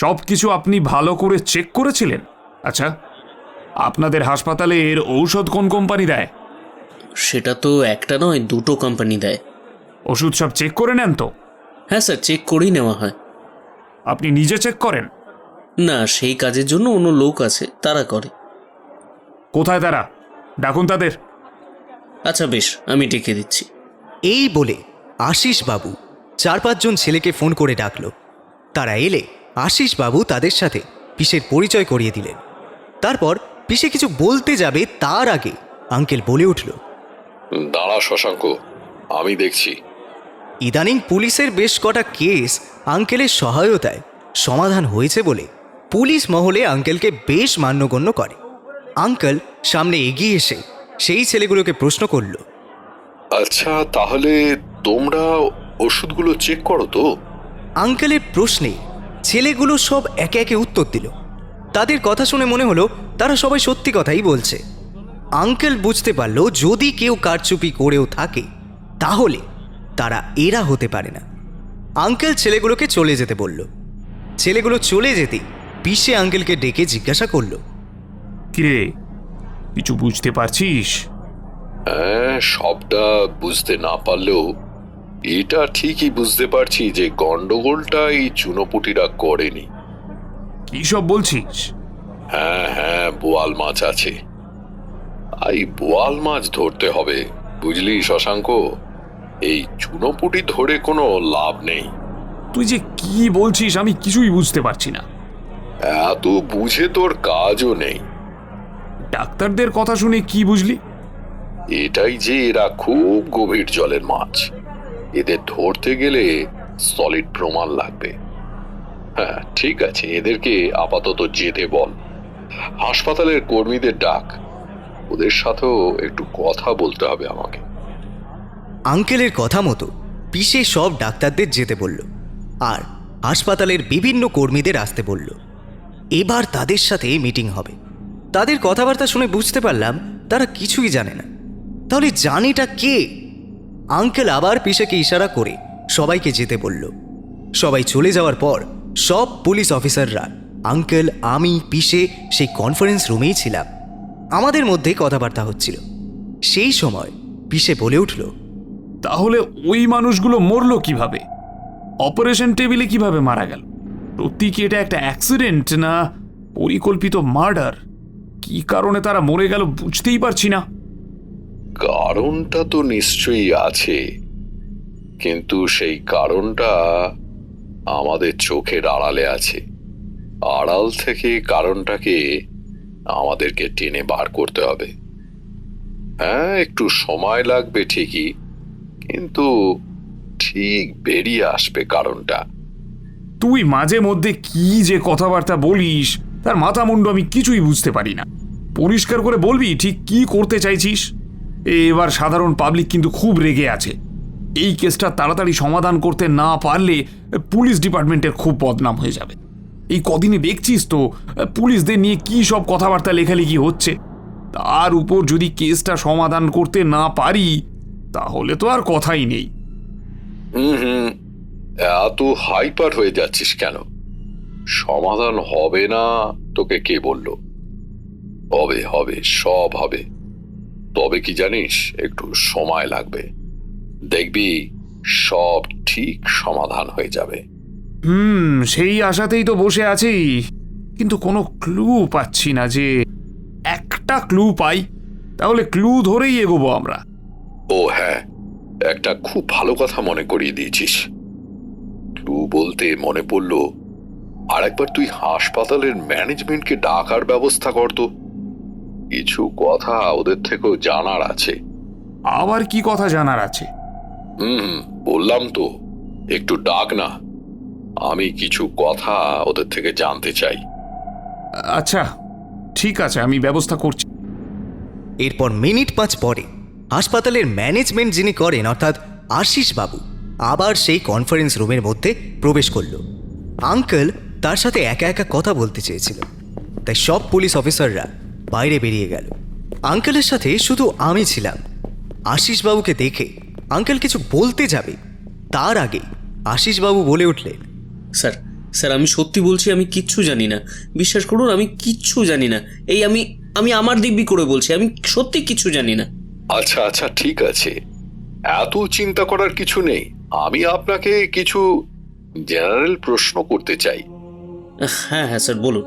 সব কিছু আপনি ভালো করে চেক করেছিলেন? আচ্ছা, আপনাদের হাসপাতালের ঔষধ কোন কোম্পানি দেয়? সেটা তো একটা নয়, দুটো কোম্পানি দেয়। ওষুধ সব চেক করে নেন তো? হ্যাঁ স্যার, চেক করেই নেওয়া হয়। আপনি নিজে চেক করেন? না, সেই কাজের জন্য অন্য লোক আছে, তারা করে। কোথায় তারা? ডাকুন তাদের। আচ্ছা বেশ, আমি ডেকে দিচ্ছি। এই বলে আশিস বাবু 4-5 জন ছেলেকে ফোন করে ডাকলো। তারা এলে আশিস বাবু তাদের সাথে পিসের পরিচয় করিয়ে দিলেন। তারপর পিসে কিছু বলতে যাবে তার আগে আঙ্কেল বলে উঠল, দাঁড়া শশাঙ্ক, আমি দেখছি। ইদানিং পুলিশের বেশ কটা কেস আঙ্কেলের সহায়তায় সমাধান হয়েছে বলে পুলিশ মহলে আঙ্কেলকে বেশ মান্যগণ্য করে। আঙ্কেল সামনে এগিয়ে এসে সেই ছেলেগুলোকে প্রশ্ন করল, আচ্ছা, তাহলে তোমরা ওষুধগুলো চেক করো তো? আঙ্কেলের প্রশ্নে ছেলেগুলো সব একে একে উত্তর দিল। তাদের কথা শুনে মনে হলো তারা সবাই সত্যি কথাই বলছে। আঙ্কেল বুঝতে পারল যদি কেউ কারচুপি করেও থাকে তাহলে তারা এরা হতে পারে না। আঙ্কেল ছেলেগুলোকে চলে যেতে বলল। ছেলেগুলো চলে যেতে পিসে আঙ্কেলকে ডেকে জিজ্ঞাসা করল, কিরে, কিছু বুঝতে পারছিস? হ্যাঁ, সবটা বুঝতে না পারলেও এটা ঠিকই বুঝতে পারছি যে গন্ডগোলটা এই চুনোপুটিরা করেনি। কি সব বলছিস? হ্যাঁ হ্যাঁ, বোয়াল মাছ আছে। এই বোয়াল মাছ ধরতে হবে, বুঝলি শশাঙ্ক? এই চুনোপুটি ধরে কোনো লাভ নেই। তুই যে কি বলছিস আমি কিছুই বুঝতে পারছি না। এত বুঝে তোর কাজও নেই। ডাক্তারদের কথা শুনে কি বুঝলি? এটাই যে এরা খুব গভীর জলের মাছ। এদের ধরতে গেলে সলিড প্রমাণ লাগবে। হ্যাঁ ঠিক আছে, এদেরকে আপাতত যেতে বল। হাসপাতালের কর্মীদের ডাক, ওদের সাথেও একটু কথা বলতে হবে আমাকে। আঙ্কেলের কথা মতো পিসে সব ডাক্তারদের যেতে বলল আর হাসপাতালের বিভিন্ন কর্মীদের আসতে বলল। এবার তাদের সাথে মিটিং হবে। তাদের কথাবার্তা শুনে বুঝতে পারলাম তারা কিছুই জানে না। তাহলে জানেটা কে? আঙ্কেল আবার পিসেকে ইশারা করে সবাইকে যেতে বলল। সবাই চলে যাওয়ার পর সব পুলিশ অফিসাররা, আঙ্কেল, আমি, পিসে সেই কনফারেন্স রুমেই ছিলাম। আমাদের মধ্যে কথাবার্তা হচ্ছিল। সেই সময় পিসে বলে উঠল, তাহলে ওই মানুষগুলো মরলো কিভাবে? অপারেশন টেবিলে কিভাবে মারা গেল? সত্যি কি এটা একটা অ্যাক্সিডেন্ট না পরিকল্পিত মার্ডার? কি কারণে তারা মরে গেল বুঝতেই পারছি না। কারণটা তো নিশ্চয়ই আছে, কিন্তু সেই কারণটা আমাদের চোখের আড়ালে আছে। আড়াল থেকে কারণটাকে আমাদেরকে টেনে বার করতে হবে। হ্যাঁ, একটু সময় লাগবে ঠিকই, কিন্তু ঠিক বেরিয়ে আসবে কারণটা। তুই মাঝে মধ্যে কি যে কথাবার্তা বলিস তার মাথা মুন্ডু আমি কিছুই বুঝতে পারি না। পরিষ্কার করে বলবি ঠিক কি করতে চাইছিস? এবার সাধারণ পাবলিক কিন্তু খুব রেগে আছে। এই কেসটা তাড়াতাড়ি সমাধান করতে না পারলে পুলিশ ডিপার্টমেন্টের খুব বদনাম হয়ে যাবে। এই কদিনে দেখছিস তো পুলিশদের নিয়ে কি সব কথাবার্তা লেখালেখি হচ্ছে। তার উপর যদি কেসটা সমাধান করতে না পারি তাহলে তো আর কথাই নেই। হুম, এত হাইপার হয়ে যাচ্ছিস কেন? সমাধান হবে না তোকে কে বলল? হবে হবে, সব হবে। তবে কি জানিস, একটু সময় লাগবে, দেখবি সব ঠিক সমাধান হয়ে যাবে। সেই আশাতেই তো বসে আছি, কিন্তু কোনো ক্লু পাচ্ছি না। যে একটা ক্লু পাই তাহলে ক্লু ধরেই এগোবো আমরা। ও হ্যাঁ, একটা খুব ভালো কথা মনে করিয়ে দিয়েছিস। ক্লু বলতে মনে পড়ল, আরেকবার তুই হাসপাতালের ম্যানেজমেন্টকে ডাকার ব্যবস্থা করতো। কিছু কথা ওদের থেকেও জানার আছে। আবার কি কথা জানার আছে? বললাম তো, একটু ডাক না, আমি কিছু কথা ওদের থেকে জানতে চাই। আচ্ছা ঠিক আছে, আমি ব্যবস্থা করছি। এরপর মিনিট 5 পরে হাসপাতালের ম্যানেজমেন্ট যিনি করেন অর্থাৎ আশিস বাবু আবার সেই কনফারেন্স রুমের মধ্যে প্রবেশ করল। আঙ্কেল তার সাথে একা একা কথা বলতে চেয়েছিল, তাই সব পুলিশ অফিসাররা বাইরে বেরিয়ে গেল। আঙ্কেলের সাথে শুধু আমি ছিলাম। আশিস বাবুকে দেখে আঙ্কেল কিছু বলতে যাবে, তার আগে আশিস বাবু বলে উঠলেন, স্যার স্যার আমি সত্যি বলছি, আমি কিচ্ছু জানি না, বিশ্বাস করুন আমি কিচ্ছু জানি না। এই আমি আমি আমার দিব্যি করে বলছি, আমি সত্যি কিচ্ছু জানি না। আচ্ছা আচ্ছা, ঠিক আছে, এত চিন্তা করার কিছু নেই। আমি আপনাকে কিছু জেনারেল প্রশ্ন করতে চাই। হ্যাঁ হ্যাঁ স্যার বলুন,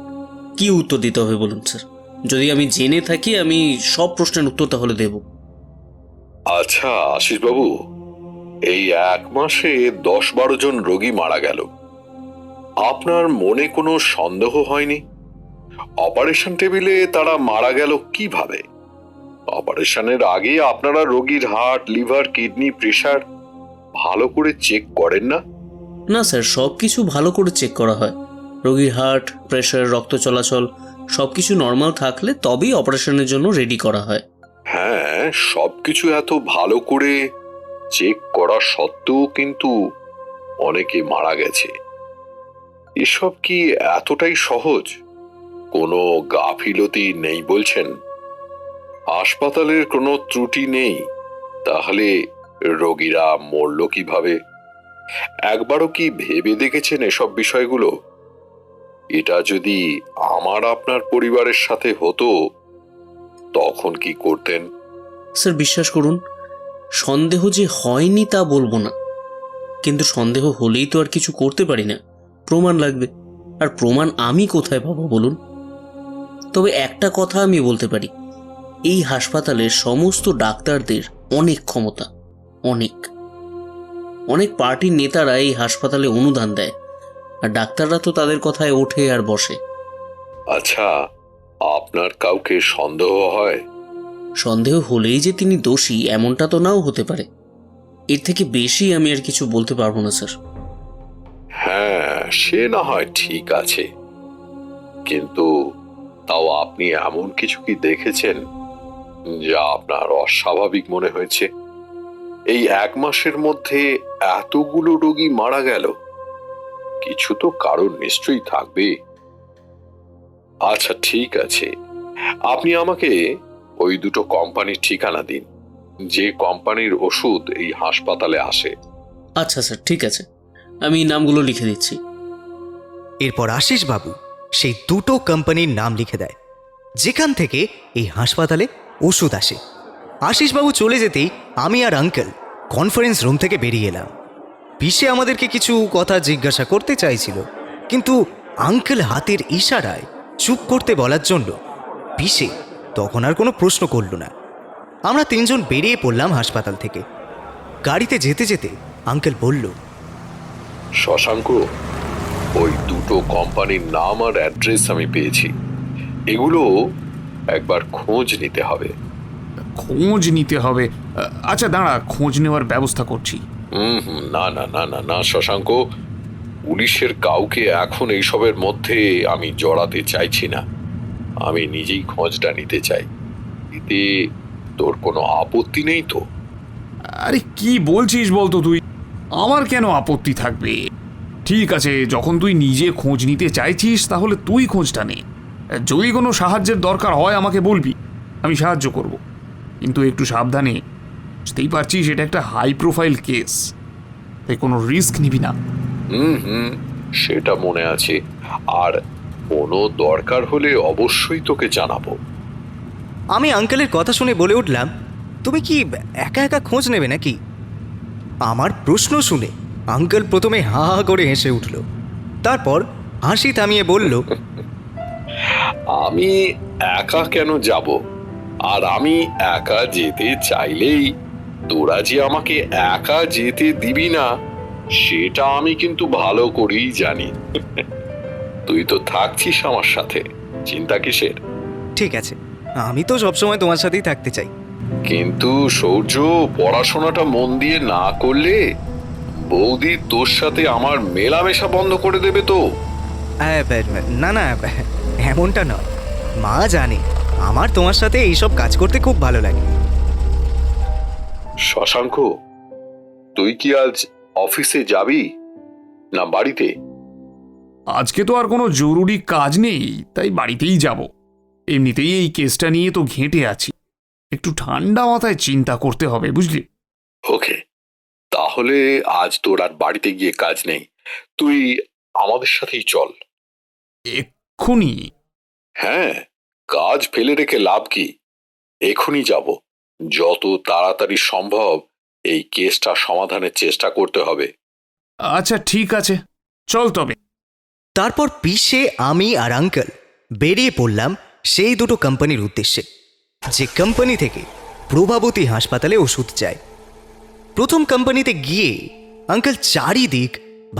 কি উত্তর দিতে হবে বলুন স্যার। যদি আমি জেনে থাকি আমি সব প্রশ্নের উত্তর তাহলে দেব। আচ্ছা আশিস বাবু, এই 1 মাসে 10-12 জন রোগী মারা গেল, আপনার মনে কোনো সন্দেহ হয়নি? অপারেশন টেবিলে তারা মারা গেল কিভাবে? অপারেশনের আগে আপনারা রোগীর হার্ট, লিভার, কিডনি, প্রেশার ভালো করে চেক করেন না? না স্যার, সব কিছু ভালো করে চেক করা হয়। রোগীর হার্ট, প্রেশার, রক্ত চলাচল সব কিছু নর্মাল থাকলে তবেই অপারেশনের জন্য রেডি করা হয়। হ্যাঁ, সবকিছু এত ভালো করে চেক করা সত্ত্বেও কিন্তু অনেকে মারা গেছে। এসব কি এতটাই সহজ? কোনো গাফিলতি নেই বলছেন? হাসপাতালের কোনো ত্রুটি নেই? তাহলে রোগীরা মরল কিভাবে? একবারও কি ভেবে দেখেছেন এসব বিষয়গুলো? এটা যদি আমার আপনার পরিবারের সাথে হতো তখন কি করতেন? স্যার বিশ্বাস করুন, সন্দেহ যে হয়নি তা বলবো না, কিন্তু সন্দেহ হলেই তো আর কিছু করতে পারি না, প্রমাণ লাগবে। আর প্রমাণ আমি কোথায় পাবো বলুন? তবে একটা কথা আমি বলতে পারি, এই হাসপাতালের সমস্ত ডাক্তারদের অনেক ক্ষমতা, অনেক অনেক পার্টির নেতারা এই হাসপাতালে অনুদান দেয়, আর ডাক্তাররা তো তাদের কথায় ওঠে আর বসে। আচ্ছা, আপনার কাউকে সন্দেহ হয়? সন্দেহ হলেই যে তিনি দোষী এমনটা তো নাও হতে পারে। এর থেকে বেশি আমি আর কিছু বলতে পারবো না স্যার। হ্যাঁ, সে না হয় ঠিক আছে, কিন্তু তাও আপনি এমন কিছু কি দেখেছেন যা আপনার অস্বাভাবিক মনে হয়েছে? এই 1 মাসের মধ্যে এতগুলো রোগী মারা গেল, কিছু তো কারণ নিশ্চয়ই থাকবে। আচ্ছা ঠিক আছে, আপনি আমাকে ওই 2টো কোম্পানির ঠিকানা দিন, যে কোম্পানির ওষুধ এই হাসপাতালে আসে। আচ্ছা স্যার ঠিক আছে, আমি নামগুলো লিখে দিচ্ছি। এরপর আশিস বাবু সেই 2টো কোম্পানির নাম লিখে দেয় যেখান থেকে এই হাসপাতালে ওষুধ আসে। আশিস বাবু চলে যেতেই আমি আর আঙ্কেল কনফারেন্স রুম থেকে বেরিয়ে এলাম। পিসে আমাদেরকে কিছু কথা জিজ্ঞাসা করতে চাইছিল, কিন্তু আঙ্কেল হাতের ইশারায় চুপ করতে বলার জন্য পিসে তখন আর কোনো প্রশ্ন করল না। আমরা 3 জন বেরিয়ে পড়লাম হাসপাতাল থেকে। গাড়িতে যেতে যেতে আঙ্কেল বলল, শশাঙ্ক, ওই 2টো কোম্পানির নাম আর অ্যাড্রেস আমি পেয়েছি, এগুলো একবার খোঁজ নিতে হবে। খোঁজ নিতে হবে? আচ্ছা দাঁড়া, খোঁজ নেওয়ার ব্যবস্থা করছি। না না না না না শশাঙ্ক, পুলিশের কাউকে এখন এইসবের মধ্যে আমি জড়াতে চাইছি না। আমি নিজেই খোঁজটা নিতে চাই। এতে তোর কোনো আপত্তি নেই তো? আরে কি বলছিস বলতো তুই? আমার কেন আপত্তি থাকবে? ঠিক আছে, যখন তুই নিজে খোঁজ নিতে চাইছিস তাহলে তুই খোঁজটা নে। যদি কোনো সাহায্যের দরকার হয় আমাকে বলবি, আমি সাহায্য করব, কিন্তু একটু সাবধানে। বুঝতেই পারছিস এটা একটা হাই প্রোফাইল কেস, তাই কোনো রিস্ক নিবি না। হুম, সেটা মনে আছে। আর কোনো দরকার হলে অবশ্যই তোকে জানাবো। আমি আঙ্কেলের কথা শুনে বলে উঠলাম, তুমি কি একা একা খোঁজ নেবে নাকি? আমার প্রশ্ন শুনে আঙ্কেল প্রথমে হা হা করে হেসে উঠল, তারপর হাসি থামিয়ে বলল, আমি একা কেন যাব? আর আমি একা যেতে চাইলেই তোরা যে আমাকে একা যেতে দিবি না সেটা আমি কিন্তু ভালো করেই জানি। তুই তো থাকছিস আমার সাথে, চিন্তা কিসের? ঠিক আছে, আমি তো সবসময় তোমার সাথেই থাকতে চাই। কিন্তু সৌর্য, পড়াশোনাটা মন দিয়ে না করলে বৌদি তোর সাথে আমার মেলামেশা বন্ধ করে দেবে তো। না না, এমনটা নয়। মা জানে আমার তোমার সাথে এইসব কাজ করতে খুব ভালো লাগে। শশাঙ্ক, তুই কি আজ অফিসে যাবি না বাড়িতে? আজকে তো আর কোনো জরুরি কাজ নেই, তাই বাড়িতেই যাব। এমনিতেই এই কেসটা নিয়ে তো ঘেঁটে আছি, একটু ঠান্ডা মাথায় চিন্তা করতে হবে, বুঝলি? ওকে, তাহলে আজ তোর আর বাড়িতে গিয়ে কাজ নেই, তুই আমাদের সাথেই চল। এক্ষুনি? হ্যাঁ, কাজ ফেলে রেখে লাভ কি? এখনই যাব। যত তাড়াতাড়ি সম্ভব এই কেসটা সমাধানের চেষ্টা করতে হবে। আচ্ছা ঠিক আছে, চল তবে। তারপর পিসে আমি আর আঙ্কেল বেরিয়ে পড়লাম সেই দুটো কোম্পানির উদ্দেশ্যে, যে কোম্পানি থেকে প্রভাবতী হাসপাতালে ওষুধ যায়। প্রথম কোম্পানিতে গিয়ে আঙ্কেল চারিদিক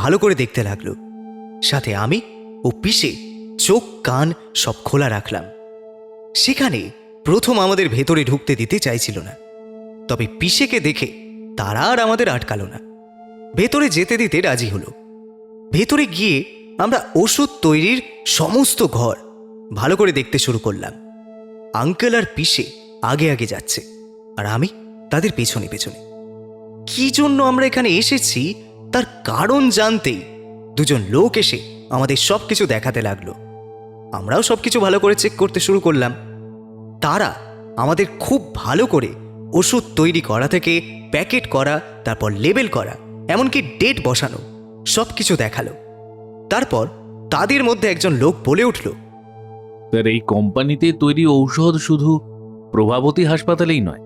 ভালো করে দেখতে লাগলো, সাথে আমি ও পিসে চোখ কান সব খোলা রাখলাম। সেখানে প্রথম আমাদের ভেতরে ঢুকতে দিতে চাইছিল না, তবে পিসেকে দেখে তারা আর আমাদের আটকালো না, ভেতরে যেতে দিতে রাজি হলো। ভেতরে গিয়ে আমরা ওষুধ তৈরির সমস্ত ঘর ভালো করে দেখতে শুরু করলাম। আঙ্কেল আর পিসে আগে আগে যাচ্ছে, আর আমি তাদের পেছনে পেছনে। কি জন্য আমরা এখানে এসেছি তার কারণ জানতেই দুজন লোক এসে আমাদের সবকিছু দেখাতে লাগলো। আমরাও সবকিছু ভালো করে চেক করতে শুরু করলাম। তারা আমাদের খুব ভালো করে ওষুধ তৈরি করা থেকে প্যাকেট করা, তারপর লেবেল করা, এমনকি ডেট বসানো সবকিছু দেখালো। তারপর তাদের মধ্যে একজন লোক বলে উঠল, স্যার, এই কোম্পানিতে তৈরি ঔষধ শুধু প্রভাবতী হাসপাতালেই নয়,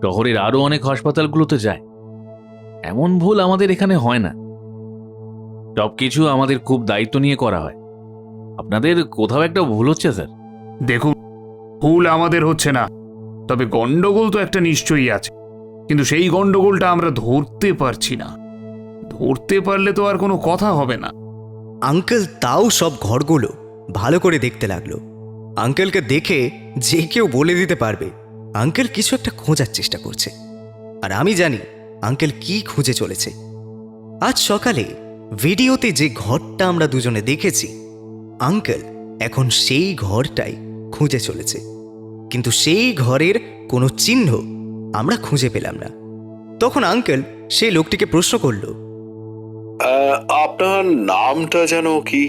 শহরের আরও অনেক হাসপাতালগুলোতে যায়। এমন ভুল আমাদের এখানে হয় না, সবকিছু আমাদের খুব দায়িত্ব নিয়ে করা হয়। আপনাদের কোথাও একটা ভুল হচ্ছে স্যার। দেখুন, ভুল আমাদের হচ্ছে না, তবে গন্ডগোল তো একটা নিশ্চয়ই আছে, কিন্তু সেই গন্ডগোলটা আমরা ধরতে পারছি না। ধরতে পারলে তো আর কোনো কথা হবে না। আঙ্কেল তাও সব ঘরগুলো ভালো করে দেখতে লাগলো। আঙ্কেলকে দেখে যে কেউ বলে দিতে পারবে আঙ্কেল কিছু একটা খোঁজার চেষ্টা করছে, আর আমি জানি আঙ্কেল কি খুঁজে চলেছে। আজ সকালে ভিডিওতে যে ঘরটা আমরা দুজনে দেখেছি, আঙ্কেল এখন সেই ঘরটাই খুঁজে চলেছে, কিন্তু সেই ঘরের কোনো চিহ্ন আমরা খুঁজে পেলাম না। তখন আঙ্কেল সেই লোকটিকে প্রশ্ন করল, আপনার নামটা যেন কি?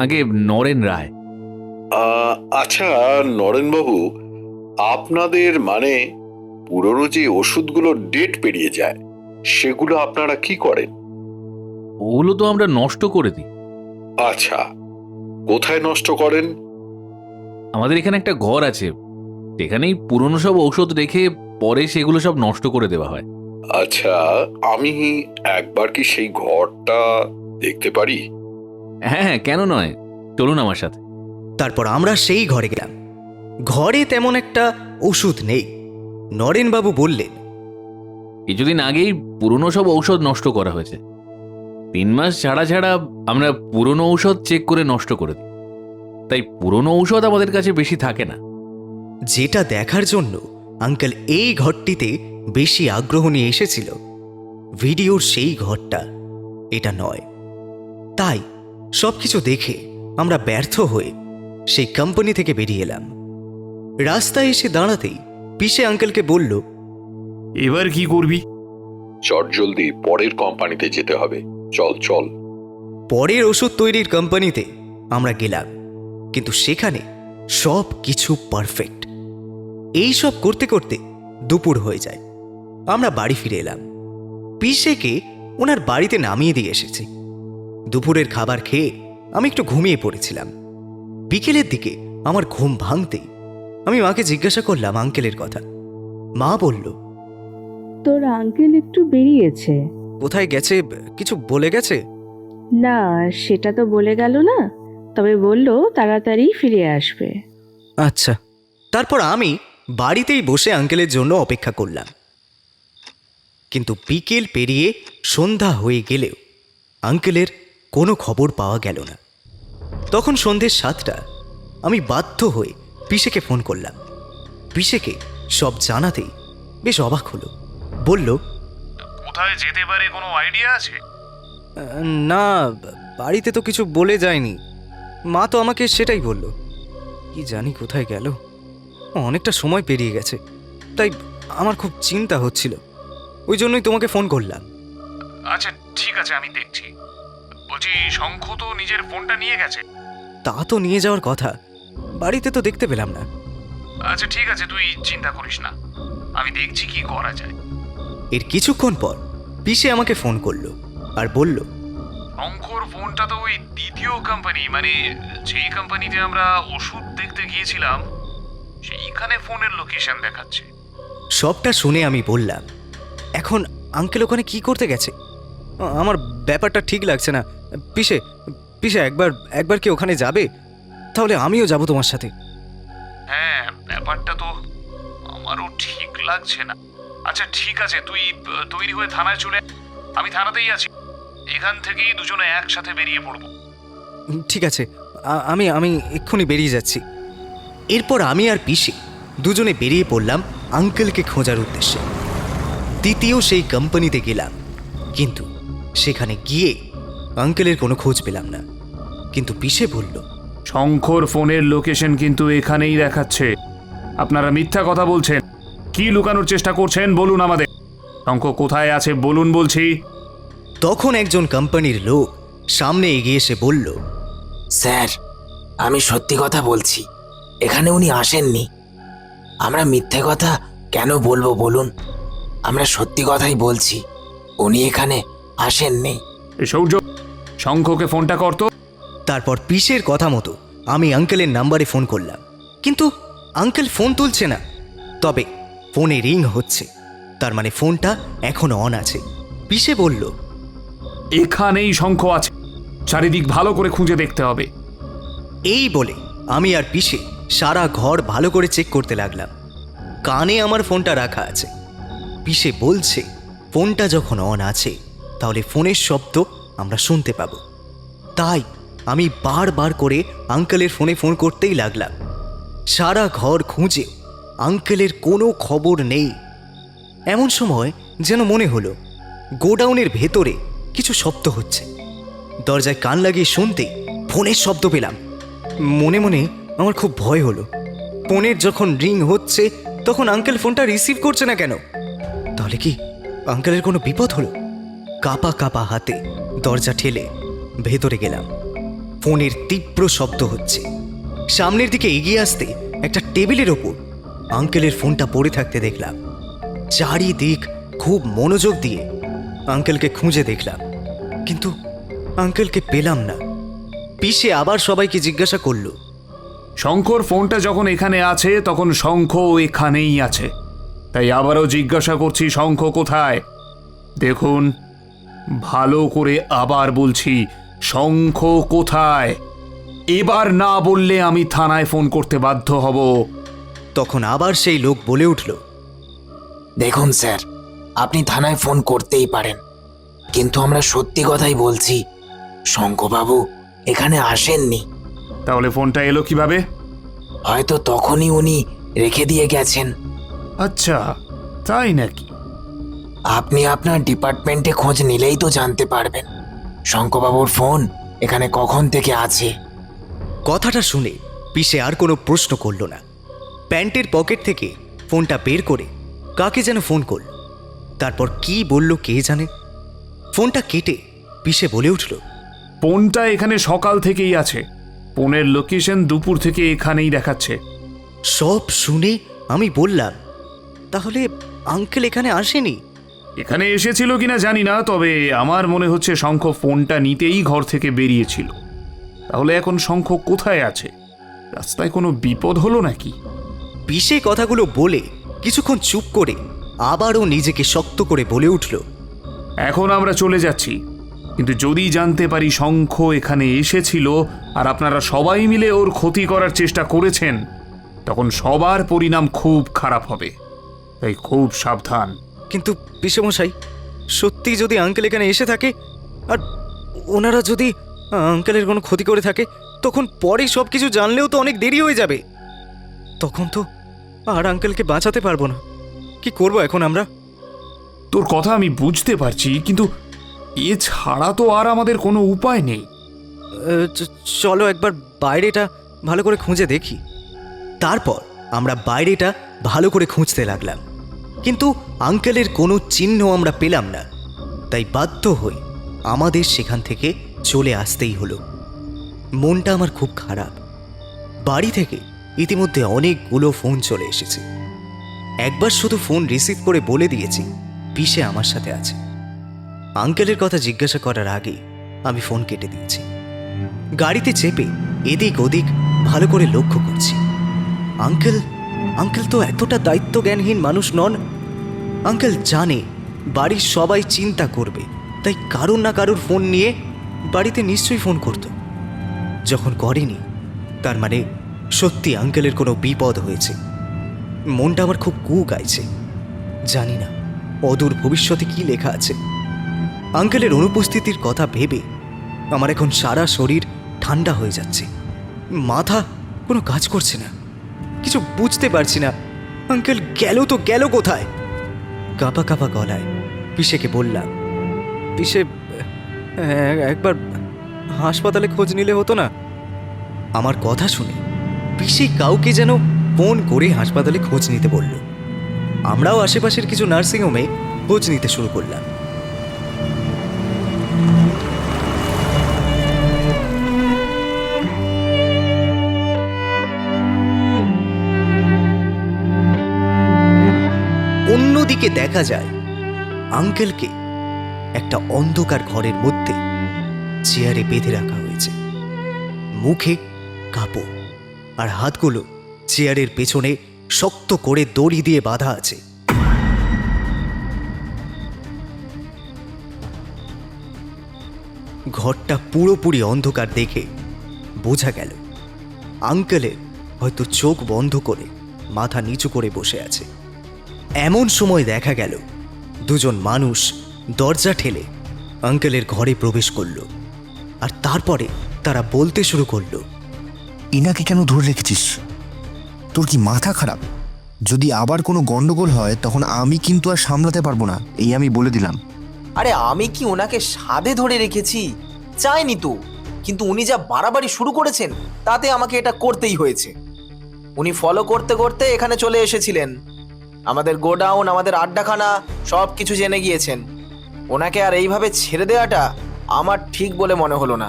আগে নরেন রায়। আচ্ছা নরেনবাবু, আপনাদের মানে পুরনো যে ওষুধগুলো ডেট পেরিয়ে যায় সেগুলো আপনারা কি করেন? ওগুলো তো আমরা নষ্ট করে দিই। আচ্ছা, কোথায় নষ্ট করেন? আমাদের এখানে একটা ঘর আছে, সেখানেই পুরনো সব ঔষধ রেখে পরে সেগুলো সব নষ্ট করে দেওয়া হয়। আচ্ছা, আমি একবার কি সেই ঘরটা দেখতে পারি? হ্যাঁ হ্যাঁ, কেন নয়, চলুন আমার সাথে। তারপর আমরা সেই ঘরে গেলাম। ঘরে তেমন একটা ওষুধ নেই। নরেনবাবু বললেন, কিছুদিন আগেই পুরনো সব ঔষধ নষ্ট করা হয়েছে। 3 মাস ছাড়া ছাড়া আমরা পুরনো ঔষধ চেক করে নষ্ট করে দিই, তাই পুরনো ঔষধ আমাদের কাছে বেশি থাকে না। যেটা দেখার জন্য আঙ্কেল এই ঘরটিতে বেশি আগ্রহ নিয়ে এসেছিল, ভিডিওর সেই ঘরটা এটা নয়। তাই সবকিছু দেখে আমরা ব্যর্থ হয়ে সেই কোম্পানি থেকে বেরিয়ে এলাম। রাস্তায় এসে দাঁড়াতেই পিসে আঙ্কেলকে বলল, এবার কি করবি? চটজলদি পরের কোম্পানিতে যেতে হবে, চল চল। পরের ওষুধ তৈরির কোম্পানিতে আমরা গেলাম, কিন্তু সেখানে সব কিছু পারফেক্ট। এই সব করতে করতে দুপুর হয়ে যায়। আমরা বাড়ি ফিরে এলাম। পিসেকে ওনার বাড়িতে নামিয়ে দিয়ে এসেছি। দুপুরের খাবার খেয়ে আমি একটু ঘুমিয়ে পড়েছিলাম। বিকেলের দিকে আমার ঘুম ভাঙতেই আমি মাকে জিজ্ঞাসা করলাম আঙ্কেলের কথা। মা বলল, তোর আঙ্কেল একটু বেরিয়েছে। কোথায় গেছে, কিছু বলে গেছে? না, সেটা তো বলে গেল না, তবে বলল তাড়াতাড়ি ফিরে আসবে। আচ্ছা। তারপর আমি বাড়িতেই বসে আঙ্কেলের জন্য অপেক্ষা করলাম। কিন্তু বিকেল পেরিয়ে সন্ধ্যা হয়ে গেলেও আঙ্কেলের কোনো খবর পাওয়া গেল না। তখন সন্ধ্যে 7টা। আমি বাধ্য হয়ে পিসেকে ফোন করলাম। পিসেকে সব জানাতেই বেশ অবাক হলো। বলল, কোথায় যেতে পারে কোনো আইডিয়া আছে? না, বাড়িতে তো কিছু বলে যায়নি। মা তো আমাকে সেটাই বলল। কি জানি কোথায় গেল। অনেকটা সময় পেরিয়ে গেছে, তাই আমার খুব চিন্তা হচ্ছিল। ওই জন্যই তোমাকে ফোন করলাম। আচ্ছা ঠিক আছে, আমি দেখছি। বলছি, শঙ্খ তো নিজের ফোনটা নিয়ে গেছে। তা তো নিয়ে যাওয়ার কথা, বাড়িতে তো দেখতে পেলাম না। আচ্ছা ঠিক আছে, তুই চিন্তা করিস না, আমি দেখছি কি করা যায়। এর কিছুক্ষণ পর পিসে আমাকে ফোন করলো আর বলল, শঙ্কর ফোনটা তো ওই দ্বিতীয় কোম্পানি, মানে যেই কোম্পানিতে আমরা ওষুধ দেখতে গিয়েছিলাম সেইখানে ফোনের লোকেশন দেখাচ্ছে। সবটা শুনে আমি বললাম, এখন আঙ্কেল ওখানে কি করতে গেছে? আমার ব্যাপারটা ঠিক লাগছে না। পিসে পিসে একবার কি ওখানে যাবে? তাহলে আমিও যাব তোমার সাথে। হ্যাঁ, ব্যাপারটা তো আমারও ঠিক লাগছে না। আচ্ছা ঠিক আছে, তুই তৈরি হয়ে থানায় চলে আয়। আমি থানাতেই আছি, এখান থেকেই দুজনে একসাথে বেরিয়ে পড়বো। ঠিক আছে, আমি এক্ষুনি বেরিয়ে যাচ্ছি। এরপর আমি আর পিসে দুজনে বেরিয়ে পড়লাম আঙ্কেলকে খোঁজার উদ্দেশ্যে। দ্বিতীয় সেই কোম্পানিতে গেলাম, কিন্তু সেখানে গিয়ে আঙ্কেলের কোনো খোঁজ পেলাম না। কিন্তু পিসে বলল, শঙ্কর ফোনের লোকেশন কিন্তু এখানেই দেখাচ্ছে। আপনারা মিথ্যা কথা বলছেন। কি লুকানোর চেষ্টা করছেন বলুন আমাদের। শঙ্খ কোথায় আছে বলুন বলছি। তখন একজন কোম্পানির লোক সামনে এগিয়ে এসে বলল, স্যার, আমি সত্যি কথা বলছি, এখানে উনি আসেননি। আমরা মিথ্যে কথা কেন বলবো বলুন? আমরা সত্যি কথাই বলছি, উনি এখানে আসেননি। সৌর্য, শঙ্খকে ফোনটা করতো। তারপর পিসের কথা মতো আমি আঙ্কেলের নাম্বারে ফোন করলাম, কিন্তু আঙ্কেল ফোন তুলছে না। তবে ফোনে রিং হচ্ছে, তার মানে ফোনটা এখনো অন আছে। পিসে বলল, এখানেই শঙ্খ আছে, চারিদিক ভালো করে খুঁজে দেখতে হবে। এই বলে আমি আর পিসে সারা ঘর ভালো করে চেক করতে লাগলাম। কানে আমার ফোনটা রাখা আছে। পিসে বলছে ফোনটা যখন অন আছে তাহলে ফোনের শব্দ আমরা শুনতে পাবো। তাই আমি বারবার করে আঙ্কেলের ফোনে ফোন করতেই লাগলাম। সারা ঘর খুঁজে আঙ্কেলের কোনো খবর নেই। এমন সময় যেন মনে হলো গোডাউনের ভেতরে কিছু শব্দ হচ্ছে। দরজায় কান লাগিয়ে শুনতেই ফোনের শব্দ পেলাম। মনে মনে আমার খুব ভয় হলো। ফোনের যখন রিং হচ্ছে তখন আঙ্কেল ফোনটা রিসিভ করছে না কেন? তাহলে কি আঙ্কেলের কোনো বিপদ হলো? কাঁপা কাঁপা হাতে দরজা ঠেলে ভেতরে গেলাম। ফোনের তীব্র শব্দ হচ্ছে। সামনের দিকে এগিয়ে আসতে একটা টেবিলের ওপর আঙ্কেলের ফোনটা পড়ে থাকতে দেখলাম। চারিদিক খুব মনোযোগ দিয়ে আঙ্কেলকে খুঁজে দেখলাম, কিন্তু আঙ্কেলকে পেলাম না। পিসে আবার সবাইকে জিজ্ঞাসা করলো, শঙ্কর ফোনটা যখন এখানে আছে তখন শঙ্খ এখানেই আছে। তাই আবারও জিজ্ঞাসা করছি, শঙ্খ কোথায়? দেখুন, ভালো করে আবার বলছি, শঙ্খ কোথায়? এবার না বললে আমি থানায় ফোন করতে বাধ্য হব। তখন আবার সেই লোক বলে উঠল, দেখুন স্যার, আপনি থানায় ফোন করতেই পারেন, কিন্তু আমরা সত্যি কথাই বলছি, শঙ্করবাবু এখানে আসেননি। তাহলে ফোনটা এলো কিভাবে? হয়তো তখনই উনি রেখে দিয়ে গেছেন। আচ্ছা, তাই নাকি? আপনি আপনার ডিপার্টমেন্টে খোঁজ নিলেই তো জানতে পারবেন শঙ্করবাবুর ফোন এখানে কখন থেকে আছে। কথাটা শুনে পিসে আর কোনো প্রশ্ন করল না। প্যান্টের পকেট থেকে ফোনটা বের করে কাকে যেন ফোন করল। তারপর কি বলল কে জানে। ফোনটা কেটে পিসে বলে উঠল, ফোনটা এখানে সকাল থেকেই আছে। ফোনের লোকেশন দুপুর থেকে এখানেই দেখাচ্ছে। সব শুনে আমি বললাম, তাহলে আঙ্কেল এখানে আসেনি। এখানে এসেছিল কিনা জানি না, তবে আমার মনে হচ্ছে শঙ্খ ফোনটা নিতেই ঘর থেকে বেরিয়েছিল। তাহলে এখন শঙ্খ কোথায় আছে? রাস্তায় কোনো বিপদ হলো নাকি? পিসে কথাগুলো বলে কিছুক্ষণ চুপ করে আবারও নিজেকে শক্ত করে বলে উঠল, এখন আমরা চলে যাচ্ছি, কিন্তু যদি জানতে পারি শঙ্খ এখানে এসেছিল আর আপনারা সবাই মিলে ওর ক্ষতি করার চেষ্টা করেছেন, তখন সবার পরিণাম খুব খারাপ হবে। তাই খুব সাবধান। কিন্তু পিসেমশাই, সত্যি যদি আঙ্কেল এখানে এসে থাকে আর ওনারা যদি আঙ্কেলের কোনো ক্ষতি করে থাকে, তখন পরে সব কিছু জানলেও তো অনেক দেরি হয়ে যাবে। তখন তো আর আঙ্কেলকে বাঁচাতে পারবো না। কি করব এখন আমরা? তোর কথা আমি বুঝতে পারছি, কিন্তু এছাড়া তো আর আমাদের কোনো উপায় নেই। চলো একবার বাইরেটা ভালো করে খুঁজে দেখি। তারপর আমরা বাইরেটা ভালো করে খুঁজতে লাগলাম, কিন্তু আঙ্কেলের কোনো চিহ্ন আমরা পেলাম না। তাই বাধ্য হয়ে আমাদের সেখান থেকে চলে আসতেই হলো। মনটা আমার খুব খারাপ। বাড়ি থেকে ইতিমধ্যে অনেকগুলো ফোন চলে এসেছে। একবার শুধু ফোন রিসিভ করে বলে দিয়েছি পিসে আমার সাথে আছে। আঙ্কেলের কথা জিজ্ঞাসা করার আগে আমি ফোন কেটে দিয়েছি। গাড়িতে চেপে এদিক ওদিক ভালো করে লক্ষ্য করছি। আঙ্কেল তো এতটা দায়িত্ব জ্ঞানহীন মানুষ নন। আঙ্কেল জানে বাড়ির সবাই চিন্তা করবে, তাই কারোর না কারোর ফোন নিয়ে বাড়িতে নিশ্চয়ই ফোন করত। যখন করেনি, তার মানে সত্যি আঙ্কেলের কোনো বিপদ হয়েছে। মনটা আমার খুব কু গাইছে। জানি না অদূর ভবিষ্যতে কি লেখা আছে। আঙ্কেলের অনুপস্থিতির কথা ভেবে আমার এখন সারা শরীর ঠান্ডা হয়ে যাচ্ছে। মাথা কোনো কাজ করছে না, কিছু বুঝতে পারছি না। আঙ্কেল গেল কোথায়? কাঁপা কাঁপা গলায় পিসেকে বললাম, পিসে একবার হাসপাতালে খোঁজ নিলে হতো না? আমার কথা শুনে পিসে কাউকে যেন ফোন করে হাসপাতালে খোঁজ নিতে বলল। আমরাও আশেপাশের কিছু নার্সিংহোমে খোঁজ নিতে শুরু করলাম। অন্যদিকে দেখা যায় আঙ্কেলকে একটা অন্ধকার ঘরের মধ্যে চেয়ারে বেঁধে রাখা হয়েছে। মুখে কাপড় আর হাতগুলো চেয়ারের পেছনে শক্ত করে দড়ি দিয়ে বাঁধা আছে। ঘরটা পুরোপুরি অন্ধকার দেখে বোঝা গেল আঙ্কেলের হয়তো চোখ বন্ধ করে মাথা নিচু করে বসে আছে। এমন সময় দেখা গেল দুজন মানুষ দরজা ঠেলে আঙ্কেলের ঘরে প্রবেশ করল, আর তারপরে তারা বলতে শুরু করলো, ইনাকে কেন ধরে রেখেছিস? তোর কি মাথা খারাপ? যদি আবার কোনো গন্ডগোল হয় তখন আমি কিন্তু আর সামলাতে পারবো না, এই আমি বলে দিলাম। আরে আমি কি ওনাকে সাধে ধরে রেখেছি? চাইনি তো, কিন্তু উনি যা বাড়াবাড়ি শুরু করেছেন তাতে আমাকে এটা করতেই হয়েছে। উনি ফলো করতে করতে এখানে চলে এসেছিলেন, আমাদের গোডাউন, আমাদের আড্ডাখানা সব কিছু জেনে গিয়েছেন। ওনাকে আর এইভাবে ছেড়ে দেওয়াটা আমার ঠিক বলে মনে হলো না,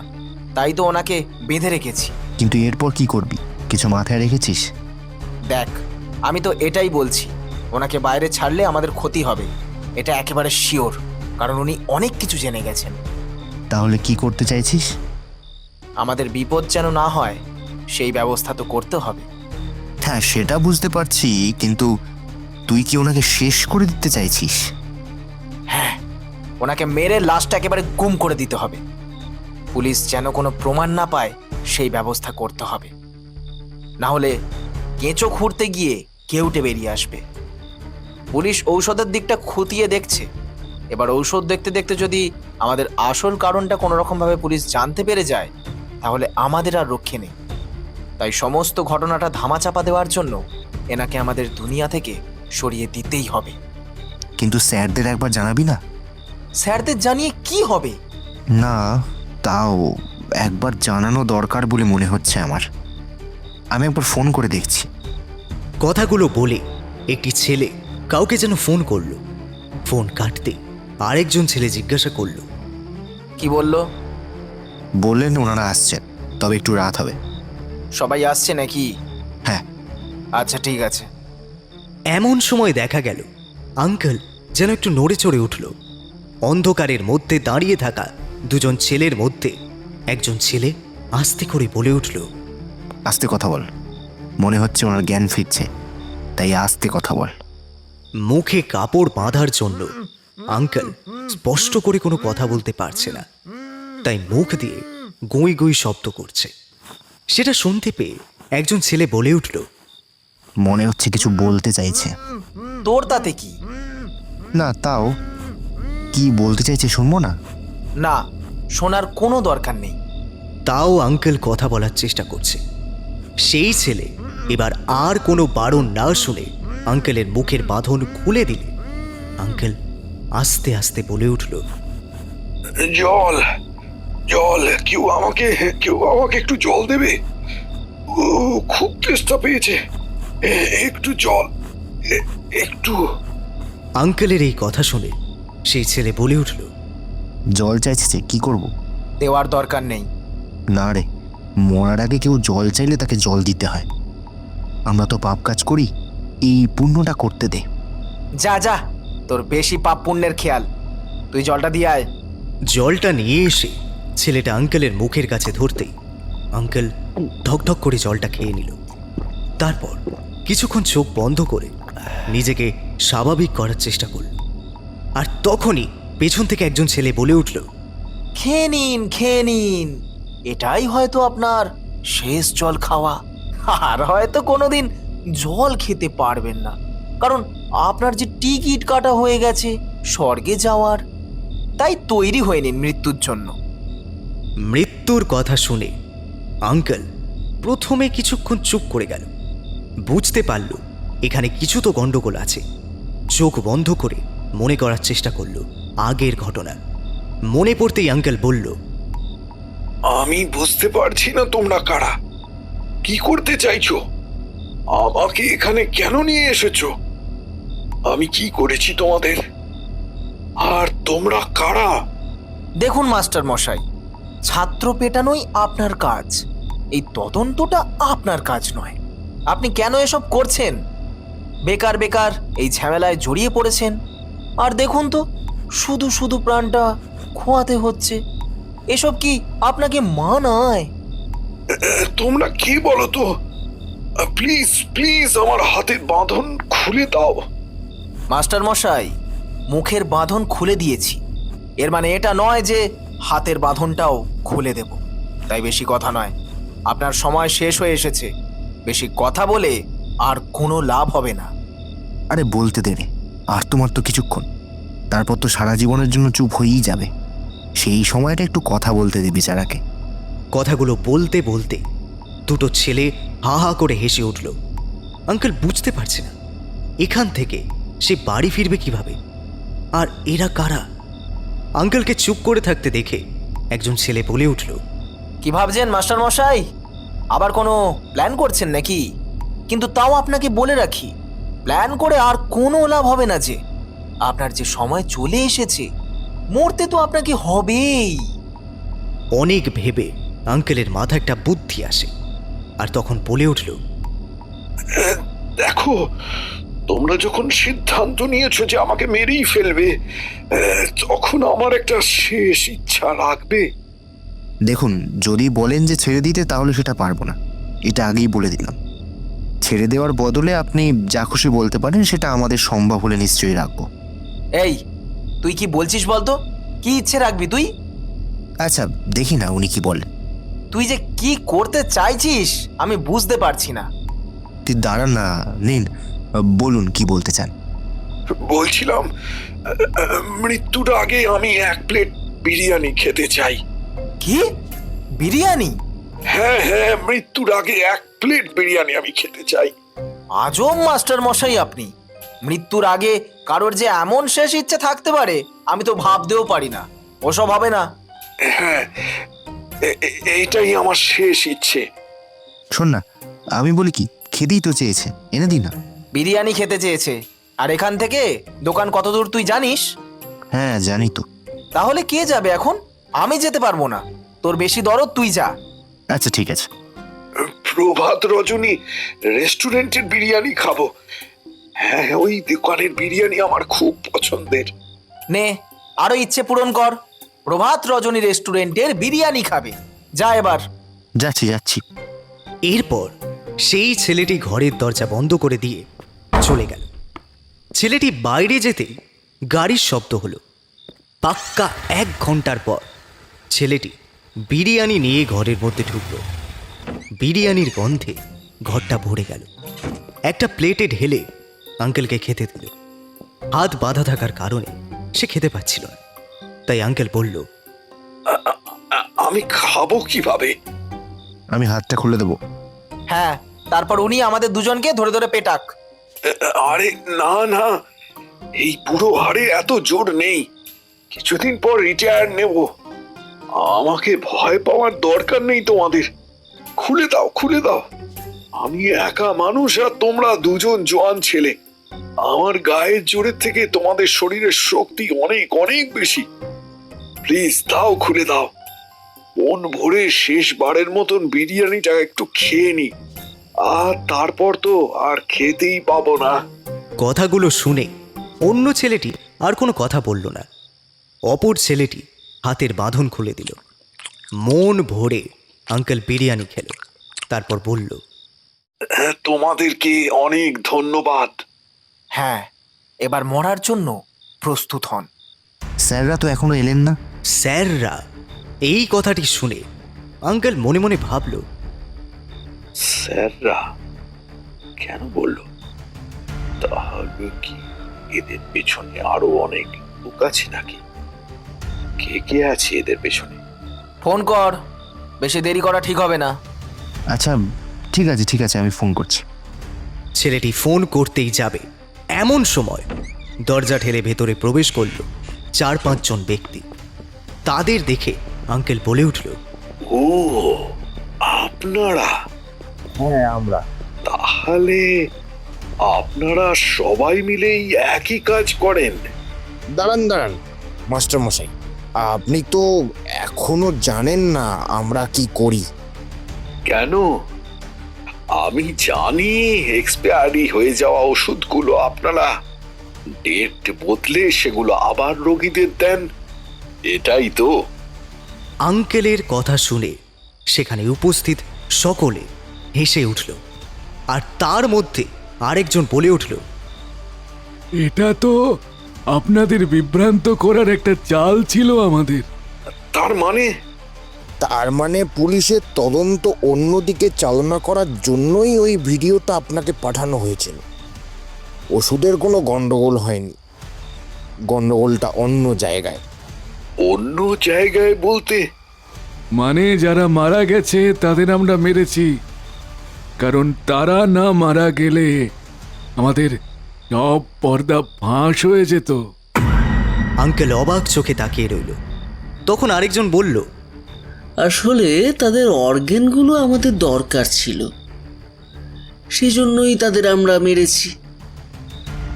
তাই তো ওনাকে বেঁধে রেখেছি। কিন্তু এরপর কি করবি? কিছু মাথায় রেখেছিস? দেখ, আমি তো এটাই বলছি, ওনাকে বাইরে ছাড়লে আমাদের ক্ষতি হবে, এটা একেবারে শিওর, কারণ উনি অনেক কিছু জেনে গেছেন। তাহলে কি করতে চাইছিস? আমাদের বিপদ যেন না হয় সেই ব্যবস্থা তো করতে হবে। হ্যাঁ, সেটা বুঝতে পারছি, কিন্তু তুই কি ওনাকে শেষ করে দিতে চাইছিস? হ্যাঁ, ওনাকে মেরে লাশটা একেবারে গুম করে দিতে হবে। পুলিশ যেন কোনো প্রমাণ না পায় সেই ব্যবস্থা করতে হবে, না হলে কেঁচো খুঁড়তে গিয়ে কেউটে বেরিয়ে আসবে। পুলিশ ঔষধের দিকটা খতিয়ে দেখছে, এবার ঔষধ দেখতে দেখতে যদি আমাদের আসল কারণটা কোনো রকমভাবে পুলিশ জানতে পেরে যায়, তাহলে আমাদের আর রক্ষে নেই। তাই সমস্ত ঘটনাটা ধামাচাপা দেওয়ার জন্য এনাকে আমাদের দুনিয়া থেকে সরিয়ে দিতেই হবে। কিন্তু স্যারদের একবার জানাবি না? স্যারদের জানিয়ে কি হবে? না, তাও একবার জানানো দরকার বলে মনে হচ্ছে আমার। আমি একবার ফোন করে দেখছি। কথাগুলো বলে একটি ছেলে কাউকে যেন ফোন করলো। ফোন কাটতে আরেকজন ছেলে জিজ্ঞাসা করলো, কি বললো? বললেন ওনারা আসছেন, তবে একটু রাত হবে। সবাই আসছে নাকি? হ্যাঁ। আচ্ছা, ঠিক আছে। এমন সময় দেখা গেল আঙ্কেল যেন একটু নড়ে চড়ে উঠল। অন্ধকারের মধ্যে দাঁড়িয়ে থাকা দুজন ছেলের মধ্যে একজন ছেলে আস্তে করে বলে উঠল, আস্তে কথা বল, মনে হচ্ছে ওনার জ্ঞান ফিরছে, তাই আস্তে কথা বল। মুখে কাপড় বাঁধার জন্য আঙ্কেল স্পষ্ট করে কোনো কথা বলতে পারছে না, তাই মুখ দিয়ে গুঁই গুঁই শব্দ করছে। সেটা শুনতে পেয়ে একজন ছেলে বলে উঠল, মনে হচ্ছে কিছু বলতে চাইছে। তোর তাতে কি? না, তাও কি বলতে চাইছে শুনবো না? না, শোনার কোনো দরকার নেই। তাও আঙ্কেল কথা বলার চেষ্টা করছে। সেই ছেলে এবার আর কোনো বারণ না শুনে আঙ্কেলের মুখের বাঁধন খুলে দিলে আঙ্কেল আস্তে আস্তে বলে উঠল, জল, জল, কেউ আমাকে একটু জল দেবে? ও, খুব তেষ্টা পেয়েছে, একটু জল, একটু। আঙ্কেলের এই কথা শুনে সেই ছেলে বলে উঠল, জল চাইছে, কি করব? দেওয়ার দরকার নেই। না রে, মরার আগে কেউ জল চাইলে তাকে জল দিতে হয়। আমরা তো পাপ কাজ করি, এই পুণ্যটা করতে দে। যা যা, তোর বেশি পাপ পুণ্যের খেয়াল। তুই জলটা দিয়ে আয়। জলটা নিয়ে এসে ছেলেটা আঙ্কেলের মুখের কাছে ধরতেই আঙ্কেল ঢকঢক করে জলটা খেয়ে নিল। তারপর কিছুক্ষণ চোখ বন্ধ করে নিজেকে স্বাভাবিক করার চেষ্টা করল। আর তখনই পেছন থেকে একজন ছেলে বলে উঠল, খেয়ে নিন, খেয়ে নিন, এটাই হয়তো আপনার শেষ জল খাওয়া। আর হয়তো কোনোদিন জল খেতে পারবেন না, কারণ আপনার যে টিকিট কাটা হয়ে গেছে স্বর্গে যাওয়ার, তাই তৈরি হয়ে নিন মৃত্যুর জন্য। মৃত্যুর কথা শুনে আঙ্কেল প্রথমে কিছুক্ষণ চুপ করে গেল। বুঝতে পারল এখানে কিছু তো গন্ডগোল আছে। চোখ বন্ধ করে মনে করার চেষ্টা করল আগের ঘটনা। মনে পড়তেই আঙ্কেল বলল, আমি বুঝতে পারছি না তোমরা কারা, কি করতে চাইছো, আমাকে এখানে কেন নিয়ে এসেছো, আমি কি করেছি তোমাদের, আর তোমরা কারা? দেখুন মাস্টার মশাই, ছাত্র পেটানোই আপনার কাজ, এই তদন্তটা আপনার কাজ নয়। আপনি কেন এসব করছেন? বেকার বেকার এই ঝামেলায় জড়িয়ে পড়েছেন। আর দেখুন তো, শুধু শুধু প্রাণটা খোয়াতে হচ্ছে। এসব কি আপনাকে মানায়? তোমরা কি বলো তো, প্লিজ প্লিজ আমার হাতের বাঁধন খুলে দাও। মাস্টার মশাই, মুখের বাঁধন খুলে দিয়েছি, এর মানে এটা নয় যে হাতের বাঁধনটাও খুলে দেব। তাই বেশি কথা নয়, আপনার সময় শেষ হয়ে এসেছে। বেশি কথা বলে আর কোনো লাভ হবে না। আরে বলতে দে রে, আর তোমার তো কিছুক্ষণ, তারপর তো সারা জীবনের জন্য চুপ হয়েই যাবে। সেই সময়টা একটু কথা বলতে দে বেচারাকে। কথাগুলো বলতে বলতে দুটো ছেলে হা হা করে হেসে উঠল। আঙ্কেল বুঝতে পারছে না এখান থেকে সে বাড়ি ফিরবে কিভাবে, আর এরা কারা। আঙ্কেলকে চুপ করে থাকতে দেখে একজন ছেলে বলে উঠল, কি ভাবছেন মাস্টার মশাই? আবার কোনো প্ল্যান করছেন নাকি? কিন্তু তাও আপনাকে বলে রাখি, প্ল্যান করে আর কোনো লাভ হবে না। যে আপনার যে সময় চলে এসেছে, মরতে তো আপনাকে হবেই। অনেক ভেবে আঙ্কেলের মাথা একটা বুদ্ধি আসে, আর তখন বলে উঠল, দেখো, তোমরা যখন সিদ্ধান্ত নিয়েছো যে আমাকে মেরেই ফেলবে, তখন আমার একটা শেষ ইচ্ছা রাখবে। দেখুন, যদি বলেন যে ছেড়ে দিতে, তাহলে সেটা পারবো না, এটা আগেই বলে দিলাম। ছেড়ে দেওয়ার বদলে আপনি যা খুশি বলতে পারেন, সেটা আমাদের সম্ভব হলে নিশ্চয়ই রাখবো। এই, তুই কি বলছিস বলতো? কি ইচ্ছে রাখবি তুই? আচ্ছা, দেখি না উনি কি বলেন। তুই যে কি করতে চাইছিস আমি বুঝতে পারছি না। তুই দাঁড়ান না, নিন বলুন কি বলতে চান। বলছিলাম, মৃত্যুর আগে আমি 1 প্লেট বিরিয়ানি খেতে চাই। কি? বিরিয়ানি? হ্যাঁ হ্যাঁ, মৃত্যুর আগে 1 প্লেট বিরিয়ানি আমি খেতে চাই। আজব মাস্টার মশাই আপনি। মৃত্যুর আগে কারোর যে এমন শেষ ইচ্ছে থাকতে পারে আমি তো ভাবতেও পারি না। ওসব হবে না। হ্যাঁ, এইটাই আমার শেষ ইচ্ছে। শোন না, আমি বলি কি, খেতেই তো চেয়েছে, এনে দিই না। বিরিয়ানি খেতে চেয়েছে, আর এখান থেকে দোকান কত দূর তুই জানিস? হ্যাঁ জানি তো। তাহলে কে যাবে এখন? আমি যেতে পারবো না। তোর বেশি দরদ, তুই যা। আচ্ছা ঠিক আছে। প্রভাত রজনী রেস্টুরেন্টের বিরিয়ানি খাবো। হ্যাঁ, ওই দোকানের বিরিয়ানি আমার খুব পছন্দের। নে আরো ইচ্ছে পূরণ কর, প্রভাত রজনী রেস্টুরেন্টের বিরিয়ানি খাবে। যা এবার। যাচ্ছি যাচ্ছি। এরপর সেই ছেলেটি ঘরের দরজা বন্ধ করে দিয়ে চলে গেল। ছেলেটি বাইরে যেতে গাড়ির শব্দ হলো। পাক্কা 1 ঘন্টার পর ছেলেটি বিরিয়ানি নিয়ে ঘরের মধ্যে ঢুকল। বিরিয়ানির গন্ধে ঘরটা ভরে গেল। একটা প্লেটে ঢেলে আঙ্কেলকে খেতে দিল। হাত বাঁধা থাকার কারণে সে খেতে পাচ্ছিল না, তাই আঙ্কেল বলল, আমি খাবো কিভাবে? আমি হাতটা খুলে দেবো। হ্যাঁ, তারপর উনি আমাদের দুজনকে ধরে ধরে পেটাক। আরে না না, এই বুড়ো হাড়ে এত জোর নেই। কিছুদিন পর রিটায়ার নেব। আমাকে ভয় পাওয়ার দরকার নেই তোমাদের। খুলে দাও, খুলে দাও। আমি একা মানুষ আর তোমরা দুজন জোয়ান ছেলে। আমার গায়ের জোরের থেকে তোমাদের শরীরের শক্তি অনেক অনেক বেশি। প্লিজ দাও, খুলে দাও। মন ভরে শেষবারের মতন বিরিয়ানিটা একটু খেয়ে নি, আর তারপর তো আর খেতেই পাবো না। কথাগুলো শুনে অন্য ছেলেটি আর কোনো কথা বলল না। অপর ছেলেটি হাতের বাঁধন খুলে দিল। মন ভরে আঙ্কেল বিরিয়ানি খেল। তারপর বলল, তোমাদেরকে অনেক ধন্যবাদ। হ্যাঁ, এবার মরার জন্য প্রস্তুত হন। স্যাররা তো এখনো এলেন না। স্যাররা? এই কথাটি শুনে আঙ্কেল মনে মনে ভাবল, স্যাররা কেন বললো? তাহলে কি এদের পেছনে আরো অনেক লোক আছে নাকি? কে কে আছে এদের পেছনে? ফোন কর, বেশি দেরি করা ঠিক হবে না। আচ্ছা ঠিক আছে, আমি ফোন করছি। ছেলেটি ফোন করতেই যাবে, এমন সময় দরজা ঠেলে ভেতরে প্রবেশ করল 4-5 জন ব্যক্তি। তাদের দেখে আঙ্কেল বলে উঠল, ও, আপনারা? হ্যাঁ আমরা। তাহলে আপনারা সবাই মিলেই একই কাজ করেন? দাঁড়ান মাস্টার মশাই, আপনি তো এখনো জানেন না আমরা কি করি। কেন? আমি জানি এক্সপায়ারি হয়ে যাওয়া ওষুধগুলো আপনারা ডেট বদলে সেগুলো আবার রোগীদের দেন, এটাই তো? আঙ্কেলের কথা শুনে সেখানে উপস্থিত সকলে হেসে উঠল। আর তার মধ্যে আরেকজন বলে উঠল, এটা তো আপনাদের বিভ্রান্ত করার একটা চাল ছিল আমাদের। তার মানে পুলিশের তদন্ত অন্যদিকে চালনা করার জন্যই ওই ভিডিওটা আপনাকে পাঠানো হয়েছিল। ওষুধের কোনো গন্ডগোল হয়নি, গন্ডগোলটা অন্য জায়গায়। অন্য জায়গায় বলতে? মানে যারা মারা গেছে তাদের আমরা মেরেছি, কারণ তারা না মারা গেলে আমাদের সব পর্দা ফাঁস হয়ে যেত। আঙ্কেল অবাক চোখে তাকিয়ে রইল। তখন আরেকজন বলল, আসলে তাদের অর্গানগুলো আমাদের দরকার ছিল, সেজন্যই তাদের আমরা মেরেছি।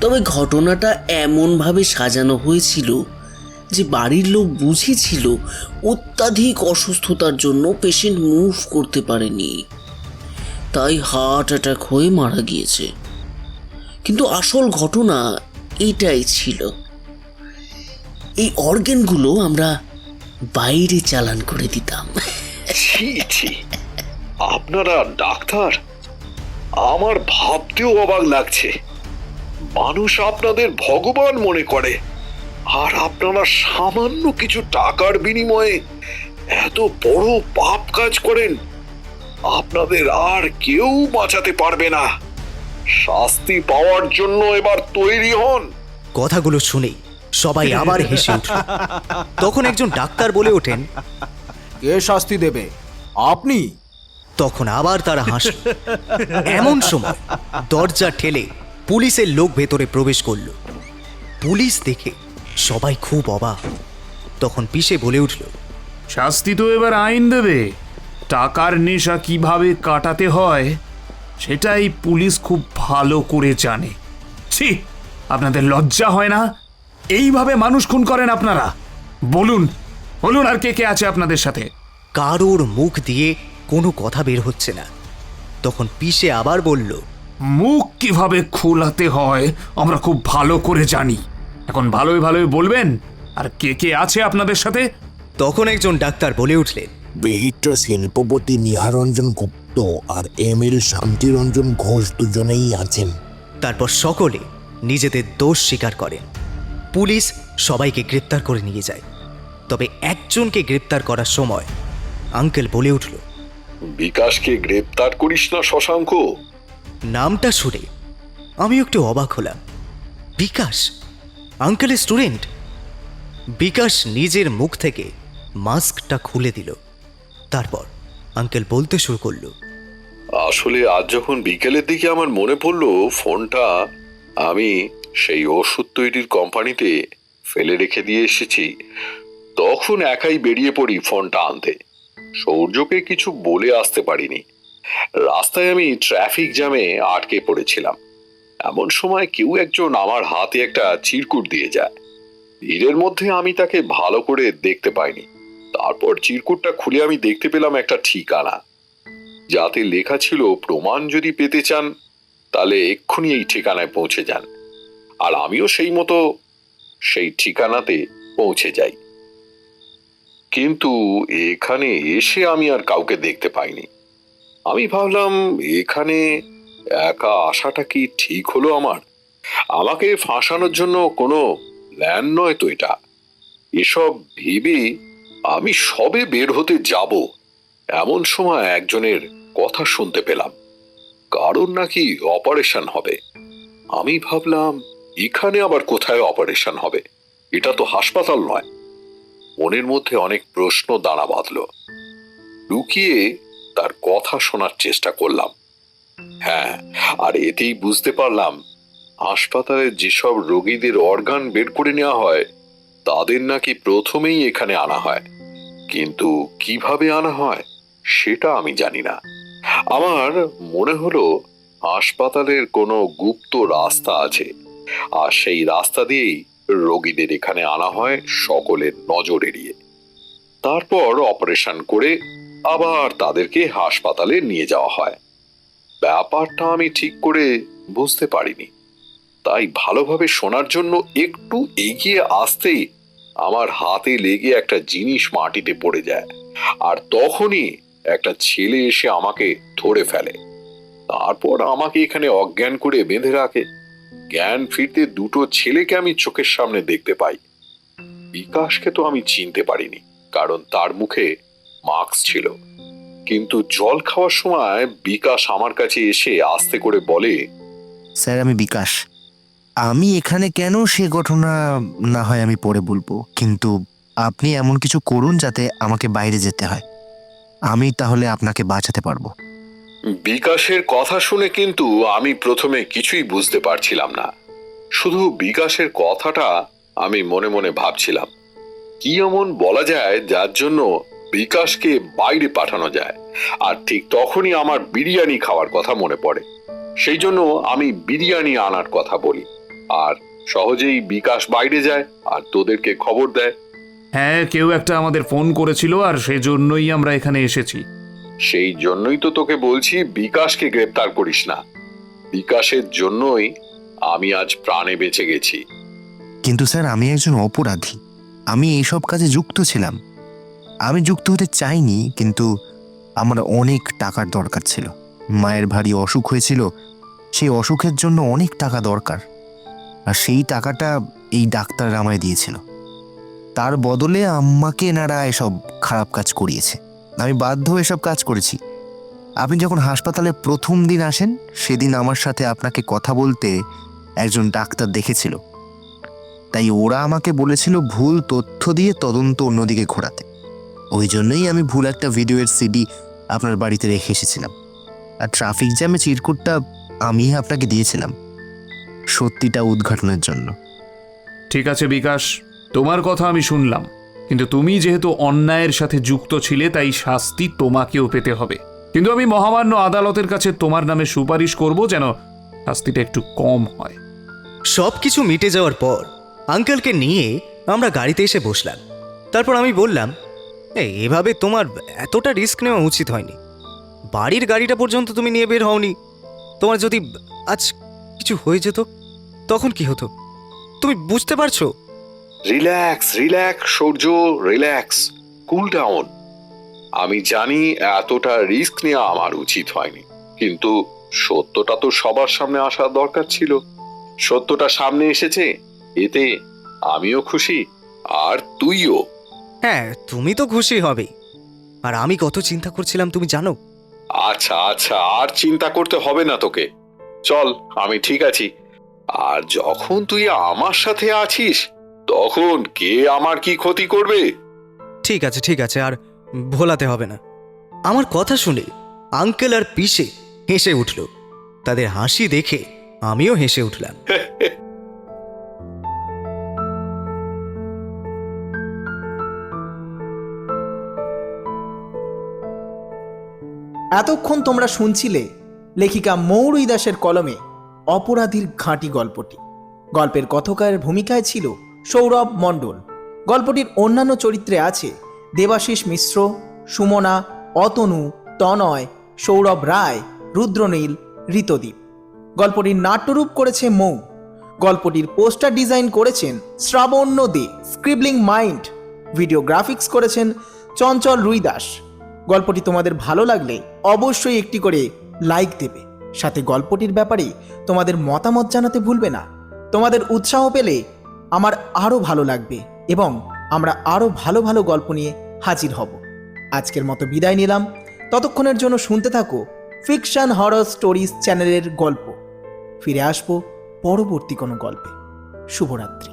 তবে ঘটনাটা এমনভাবে সাজানো হয়েছিল যে বাড়ির লোক বুঝেছিল অত্যাধিক অসুস্থতার জন্য পেশেন্ট মুভ করতে পারেনি, তাই হার্ট অ্যাটাক হয়ে মারা গিয়েছে। কিন্তু আসল ঘটনা এটাই ছিল, এই অর্গানগুলো আমরা বাইরে চালান করে দিতাম। ছি ছি, আপনারা ডাক্তার? আমার ভাবতেও অবাক লাগছে। মানুষ আপনাদের ভগবান মনে করে, আর আপনারা সামান্য কিছু টাকার বিনিময়ে এত বড় পাপ কাজ করেন। আপনাদের আর কেউ বাঁচাতে পারবে না। শাস্তি পাওয়ার জন্য এবার তৈরি হন। কথাগুলো শুনেই সবাই আবার হেসে উঠল। তখন একজন ডাক্তার বলে ওঠেন, কে শাস্তি দেবে? আপনি? তখন আবার তারা হাসল। এমন সময় দরজা ঠেলে পুলিশের লোক ভেতরে প্রবেশ করল। পুলিশ দেখে সবাই খুব অবাক। তখন পিষে বলে উঠল, শাস্তি তো এবার আইন দেবে। টাকার নেশা কিভাবে কাটাতে হয় সেটাই পুলিশ খুব ভালো করে জানে। ছি, আপনাদের লজ্জা হয় না? এইভাবে মানুষ খুন করেন আপনারা? বলুন বলুন, আর কে কে আছে আপনাদের সাথে? কারোর মুখ দিয়ে কোনো কথা বের হচ্ছে না। তখন পিষে আবার বলল, মুখ কিভাবে খোলাতে হয় আমরা খুব ভালো করে জানি। এখন ভালোই ভালোই বলবেন, আর কে কে আছে আপনাদের সাথে? তখন একজন ডাক্তার বলে উঠলেন, বিহিত শিল্পপতি নিহারঞ্জন গুপ্ত আর ML শান্তিরঞ্জন ঘোষ দুজনেই আছেন। তারপর সকলে নিজেদের দোষ স্বীকার করেন। পুলিশ সবাইকে গ্রেপ্তার করে নিয়ে যায়। তবে একজনকে গ্রেপ্তার করার সময় আঙ্কেল বলে উঠল, বিকাশকে গ্রেপ্তার করিস না শশাঙ্ক। নামটা শুনে আমি একটু অবাক হলাম। বিকাশ, আঙ্কেলের স্টুডেন্ট। বিকাশ নিজের মুখ থেকে মাস্কটা খুলে দিল। তারপর আঙ্কেল বলতে শুরু করলো, আসলে আজ যখন বিকেলের দিকে আমার মনে পড়লো ফোনটা আমি সেই ওষুধ তৈরির কোম্পানিতে ফেলে রেখে দিয়ে এসেছি, তখন একাই বেরিয়ে পড়ি ফোনটা আনতে। সৌর্যকে কিছু বলে আসতে পারিনি। রাস্তায় আমি ট্রাফিক জ্যামে আটকে পড়েছিলাম। এমন সময় কেউ একজন আমার হাতে একটা চিরকুট দিয়ে যায়। ভিড়ের মধ্যে আমি তাকে ভালো করে দেখতে পাইনি। তারপর চিরকুটটা খুলে আমি দেখতে পেলাম একটা ঠিকানা, যাতে লেখা ছিল, প্রমাণ যদি পেতে চান তাহলে এক্ষুনি এই ঠিকানায় পৌঁছে যান। আর আমিও সেই মতো সেই ঠিকানাতে পৌঁছে যাই। কিন্তু এখানে এসে আমি আর কাউকে দেখতে পাইনি। আমি ভাবলাম, এখানে একা আসাটা কি ঠিক হলো আমার? আমাকে ফাঁসানোর জন্য কোনো প্ল্যান নয় তো এটা। এসব ভেবে আমি সবে বের হতে যাব, এমন সময় একজনের কথা শুনতে পেলাম, কারণ নাকি অপারেশন হবে। আমি ভাবলাম, এখানে আবার কোথায় অপারেশন হবে? এটা তো হাসপাতাল নয়। মনের মধ্যে অনেক প্রশ্ন দানা বাঁধল। লুকিয়ে তার কথা শোনার চেষ্টা করলাম। হ্যাঁ, আর এতেই বুঝতে পারলাম, হাসপাতালে যেসব রোগীদের অর্গান বের করে নেওয়া হয় তাদের নাকি প্রথমেই এখানে আনা হয়, কিন্তু কিভাবে আনা হয় সেটা আমি জানি না। আমার মনে হলো হাসপাতালের কোনো গুপ্ত রাস্তা আছে, আর সেই রাস্তা দিয়েই রোগীদের এখানে আনা হয় সকলের নজর এড়িয়ে। তারপর অপারেশন করে আবার তাদেরকে হাসপাতালে নিয়ে যাওয়া হয়। ব্যাপারটা আমি ঠিক করে বুঝতে পারিনি, তাই ভালোভাবে শোনার জন্য একটু এগিয়ে আসতেই আমার হাতে লেগে একটা জিনিস মাটিতে পড়ে যায়, আর তখনই একটা ছেলে এসে আমাকে ধরে ফেলে। তারপর আমাকে এখানে অজ্ঞান করে বেঁধে রাখে। জ্ঞান ফিরতে দুটো ছেলেকে আমি চোখের সামনে দেখতে পাই। বিকাশকে তো আমি চিনতে পারিনি, কারণ তার মুখে মাস্ক ছিল। কিন্তু জল খাওয়ার সময় বিকাশ আমার কাছে এসে আস্তে করে বলে, স্যার আমি বিকাশ। আমি এখানে কেন সে ঘটনা না হয় আমি পরে বলবো, কিন্তু আপনি এমন কিছু করুন যাতে আমাকে বাইরে যেতে হয়, আমি তাহলে আপনাকে বাঁচাতে পারবো। বিকাশের কথা শুনে কিন্তু আমি প্রথমে কিছুই বুঝতে পারছিলাম না। শুধু বিকাশের কথাটা আমি মনে মনে ভাবছিলাম, কি এমন বলা যায় যার জন্য বিকাশকে বাইরে পাঠানো যায়। আর ঠিক তখনই আমার বিরিয়ানি খাওয়ার কথা মনে পড়ে। সেই জন্য আমি বিরিয়ানি আনার কথা বলি, আর সহজেই বিকাশ বাইরে যায় আর তোদেরকে খবর দেয়। হ্যাঁ, কেউ একটা আমাদের ফোন করেছিল, আর সেজন্যই আমরা এখানে এসেছি। সেই জন্যই তো তোকে বলছি, বিকাশকে গ্রেপ্তার করিস না। বিকাশের জন্যই আমি আজ প্রাণে বেঁচে গেছি। কিন্তু স্যার আমি একজন অপরাধী, আমি এইসব কাজে যুক্ত ছিলাম। আমি যুক্ত হতে চাইনি, কিন্তু আমার অনেক টাকার দরকার ছিল। মায়ের ভারী অসুখ হয়েছিল, সেই অসুখের জন্য অনেক টাকা দরকার, আর সেই টাকাটা এই ডাক্তাররা আমায় দিয়েছিল। তার বদলে আমাকে এনারা এসব খারাপ কাজ করিয়েছে, আমি বাধ্য এসব কাজ করেছি। আপনি যখন হাসপাতালে প্রথম দিন আসেন, সেদিন আমার সাথে আপনাকে কথা বলতে একজন ডাক্তার দেখেছিল, তাই ওরা আমাকে বলেছিল ভুল তথ্য দিয়ে তদন্ত অন্যদিকে ঘোরাতে। ওই জন্যই আমি ভুল একটা ভিডিওর সিডি আপনার বাড়িতে রেখে এসেছিলাম, আর ট্রাফিক জ্যামে চিরকুটটা আমি আপনাকে দিয়েছিলাম সত্যিটা উদ্ঘাটনের জন্য। ঠিক আছে বিকাশ, তোমার কথা আমি শুনলাম, কিন্তু তুমি যেহেতু অন্যায়ের সাথে যুক্ত ছিলে, তাই শাস্তি তোমাকেও পেতে হবে। কিন্তু আমি মহামান্য আদালতের কাছে তোমার নামে সুপারিশ করব যেন শাস্তিটা একটু কম হয়। সব কিছু মিটে যাওয়ার পর আঙ্কেলকে নিয়ে আমরা গাড়িতে এসে বসলাম। তারপর আমি বললাম, এভাবে তোমার এতটা রিস্ক নেওয়া উচিত হয়নি। বাড়ির গাড়িটা পর্যন্ত তুমি নিয়ে বের হওনি। তোমার যদি আজ কিছু হয়ে যেত, তখন কি হতো তুমি বুঝতে পারছো? রিল্যাক্স রিল্যাক্স সূর্য, রিল্যাক্স, কুল ডাউন। আমি জানি এতটা রিস্ক নেওয়া আমার উচিত হয়নি, কিন্তু সত্যটা তো সবার সামনে আসার দরকার ছিল। সত্যটা সামনে এসেছে, এতে আমিও খুশি আর তুইও। হ্যাঁ, তুমি তো খুশি হবেই। আর আমি কত চিন্তা করছিলাম তুমি জানো? আচ্ছা আচ্ছা, আর চিন্তা করতে হবে না তোকে, চল আমি ঠিক আছি। আর যখন তুই আমার সাথে আছিস তখন কে আমার কি ক্ষতি করবে? ঠিক আছে ঠিক আছে, আর ভোলাতে হবে না। আমার কথা শুনে আঙ্কেল আর পিসে হেসে উঠল। তাদের হাসি দেখে আমিও হেসে উঠলাম। এতক্ষণ তোমরা শুনছিলে লেখিকা মৌরী দাসের কলমে অপরাধীর ঘাঁটি গল্পটি। গল্পের কথকারের ভূমিকায় ছিল সৌরভ মণ্ডল। গল্পটির অন্যান্য চরিত্রে আছে দেবাশিস মিশ্র, সুমনা, অতনু, তনয়, সৌরভ রায়, রুদ্রনীল, ঋতদীপ। গল্পটির নাট্যরূপ করেছে মৌ। গল্পটির পোস্টার ডিজাইন করেছেন শ্রাবণ্য দে, স্ক্রিবলিং মাইন্ড। ভিডিও গ্রাফিক্স করেছেন চঞ্চল রুই দাস। গল্পটি তোমাদের ভালো লাগলে অবশ্যই একটি করে লাইক দেবে, সাথে গল্পটির ব্যাপারে তোমাদের মতামত জানাতে ভুলবে না। তোমাদের উৎসাহ পেলে আমার আরও ভালো লাগবে এবং আমরা আরও ভালো ভালো গল্প নিয়ে হাজির হব। আজকের মতো বিদায় নিলাম। ততক্ষণের জন্য শুনতে থাকো ফিকশন হরর স্টোরিজ চ্যানেলের গল্প। ফিরে আসবো পরবর্তী কোনো গল্পে। শুভরাত্রি।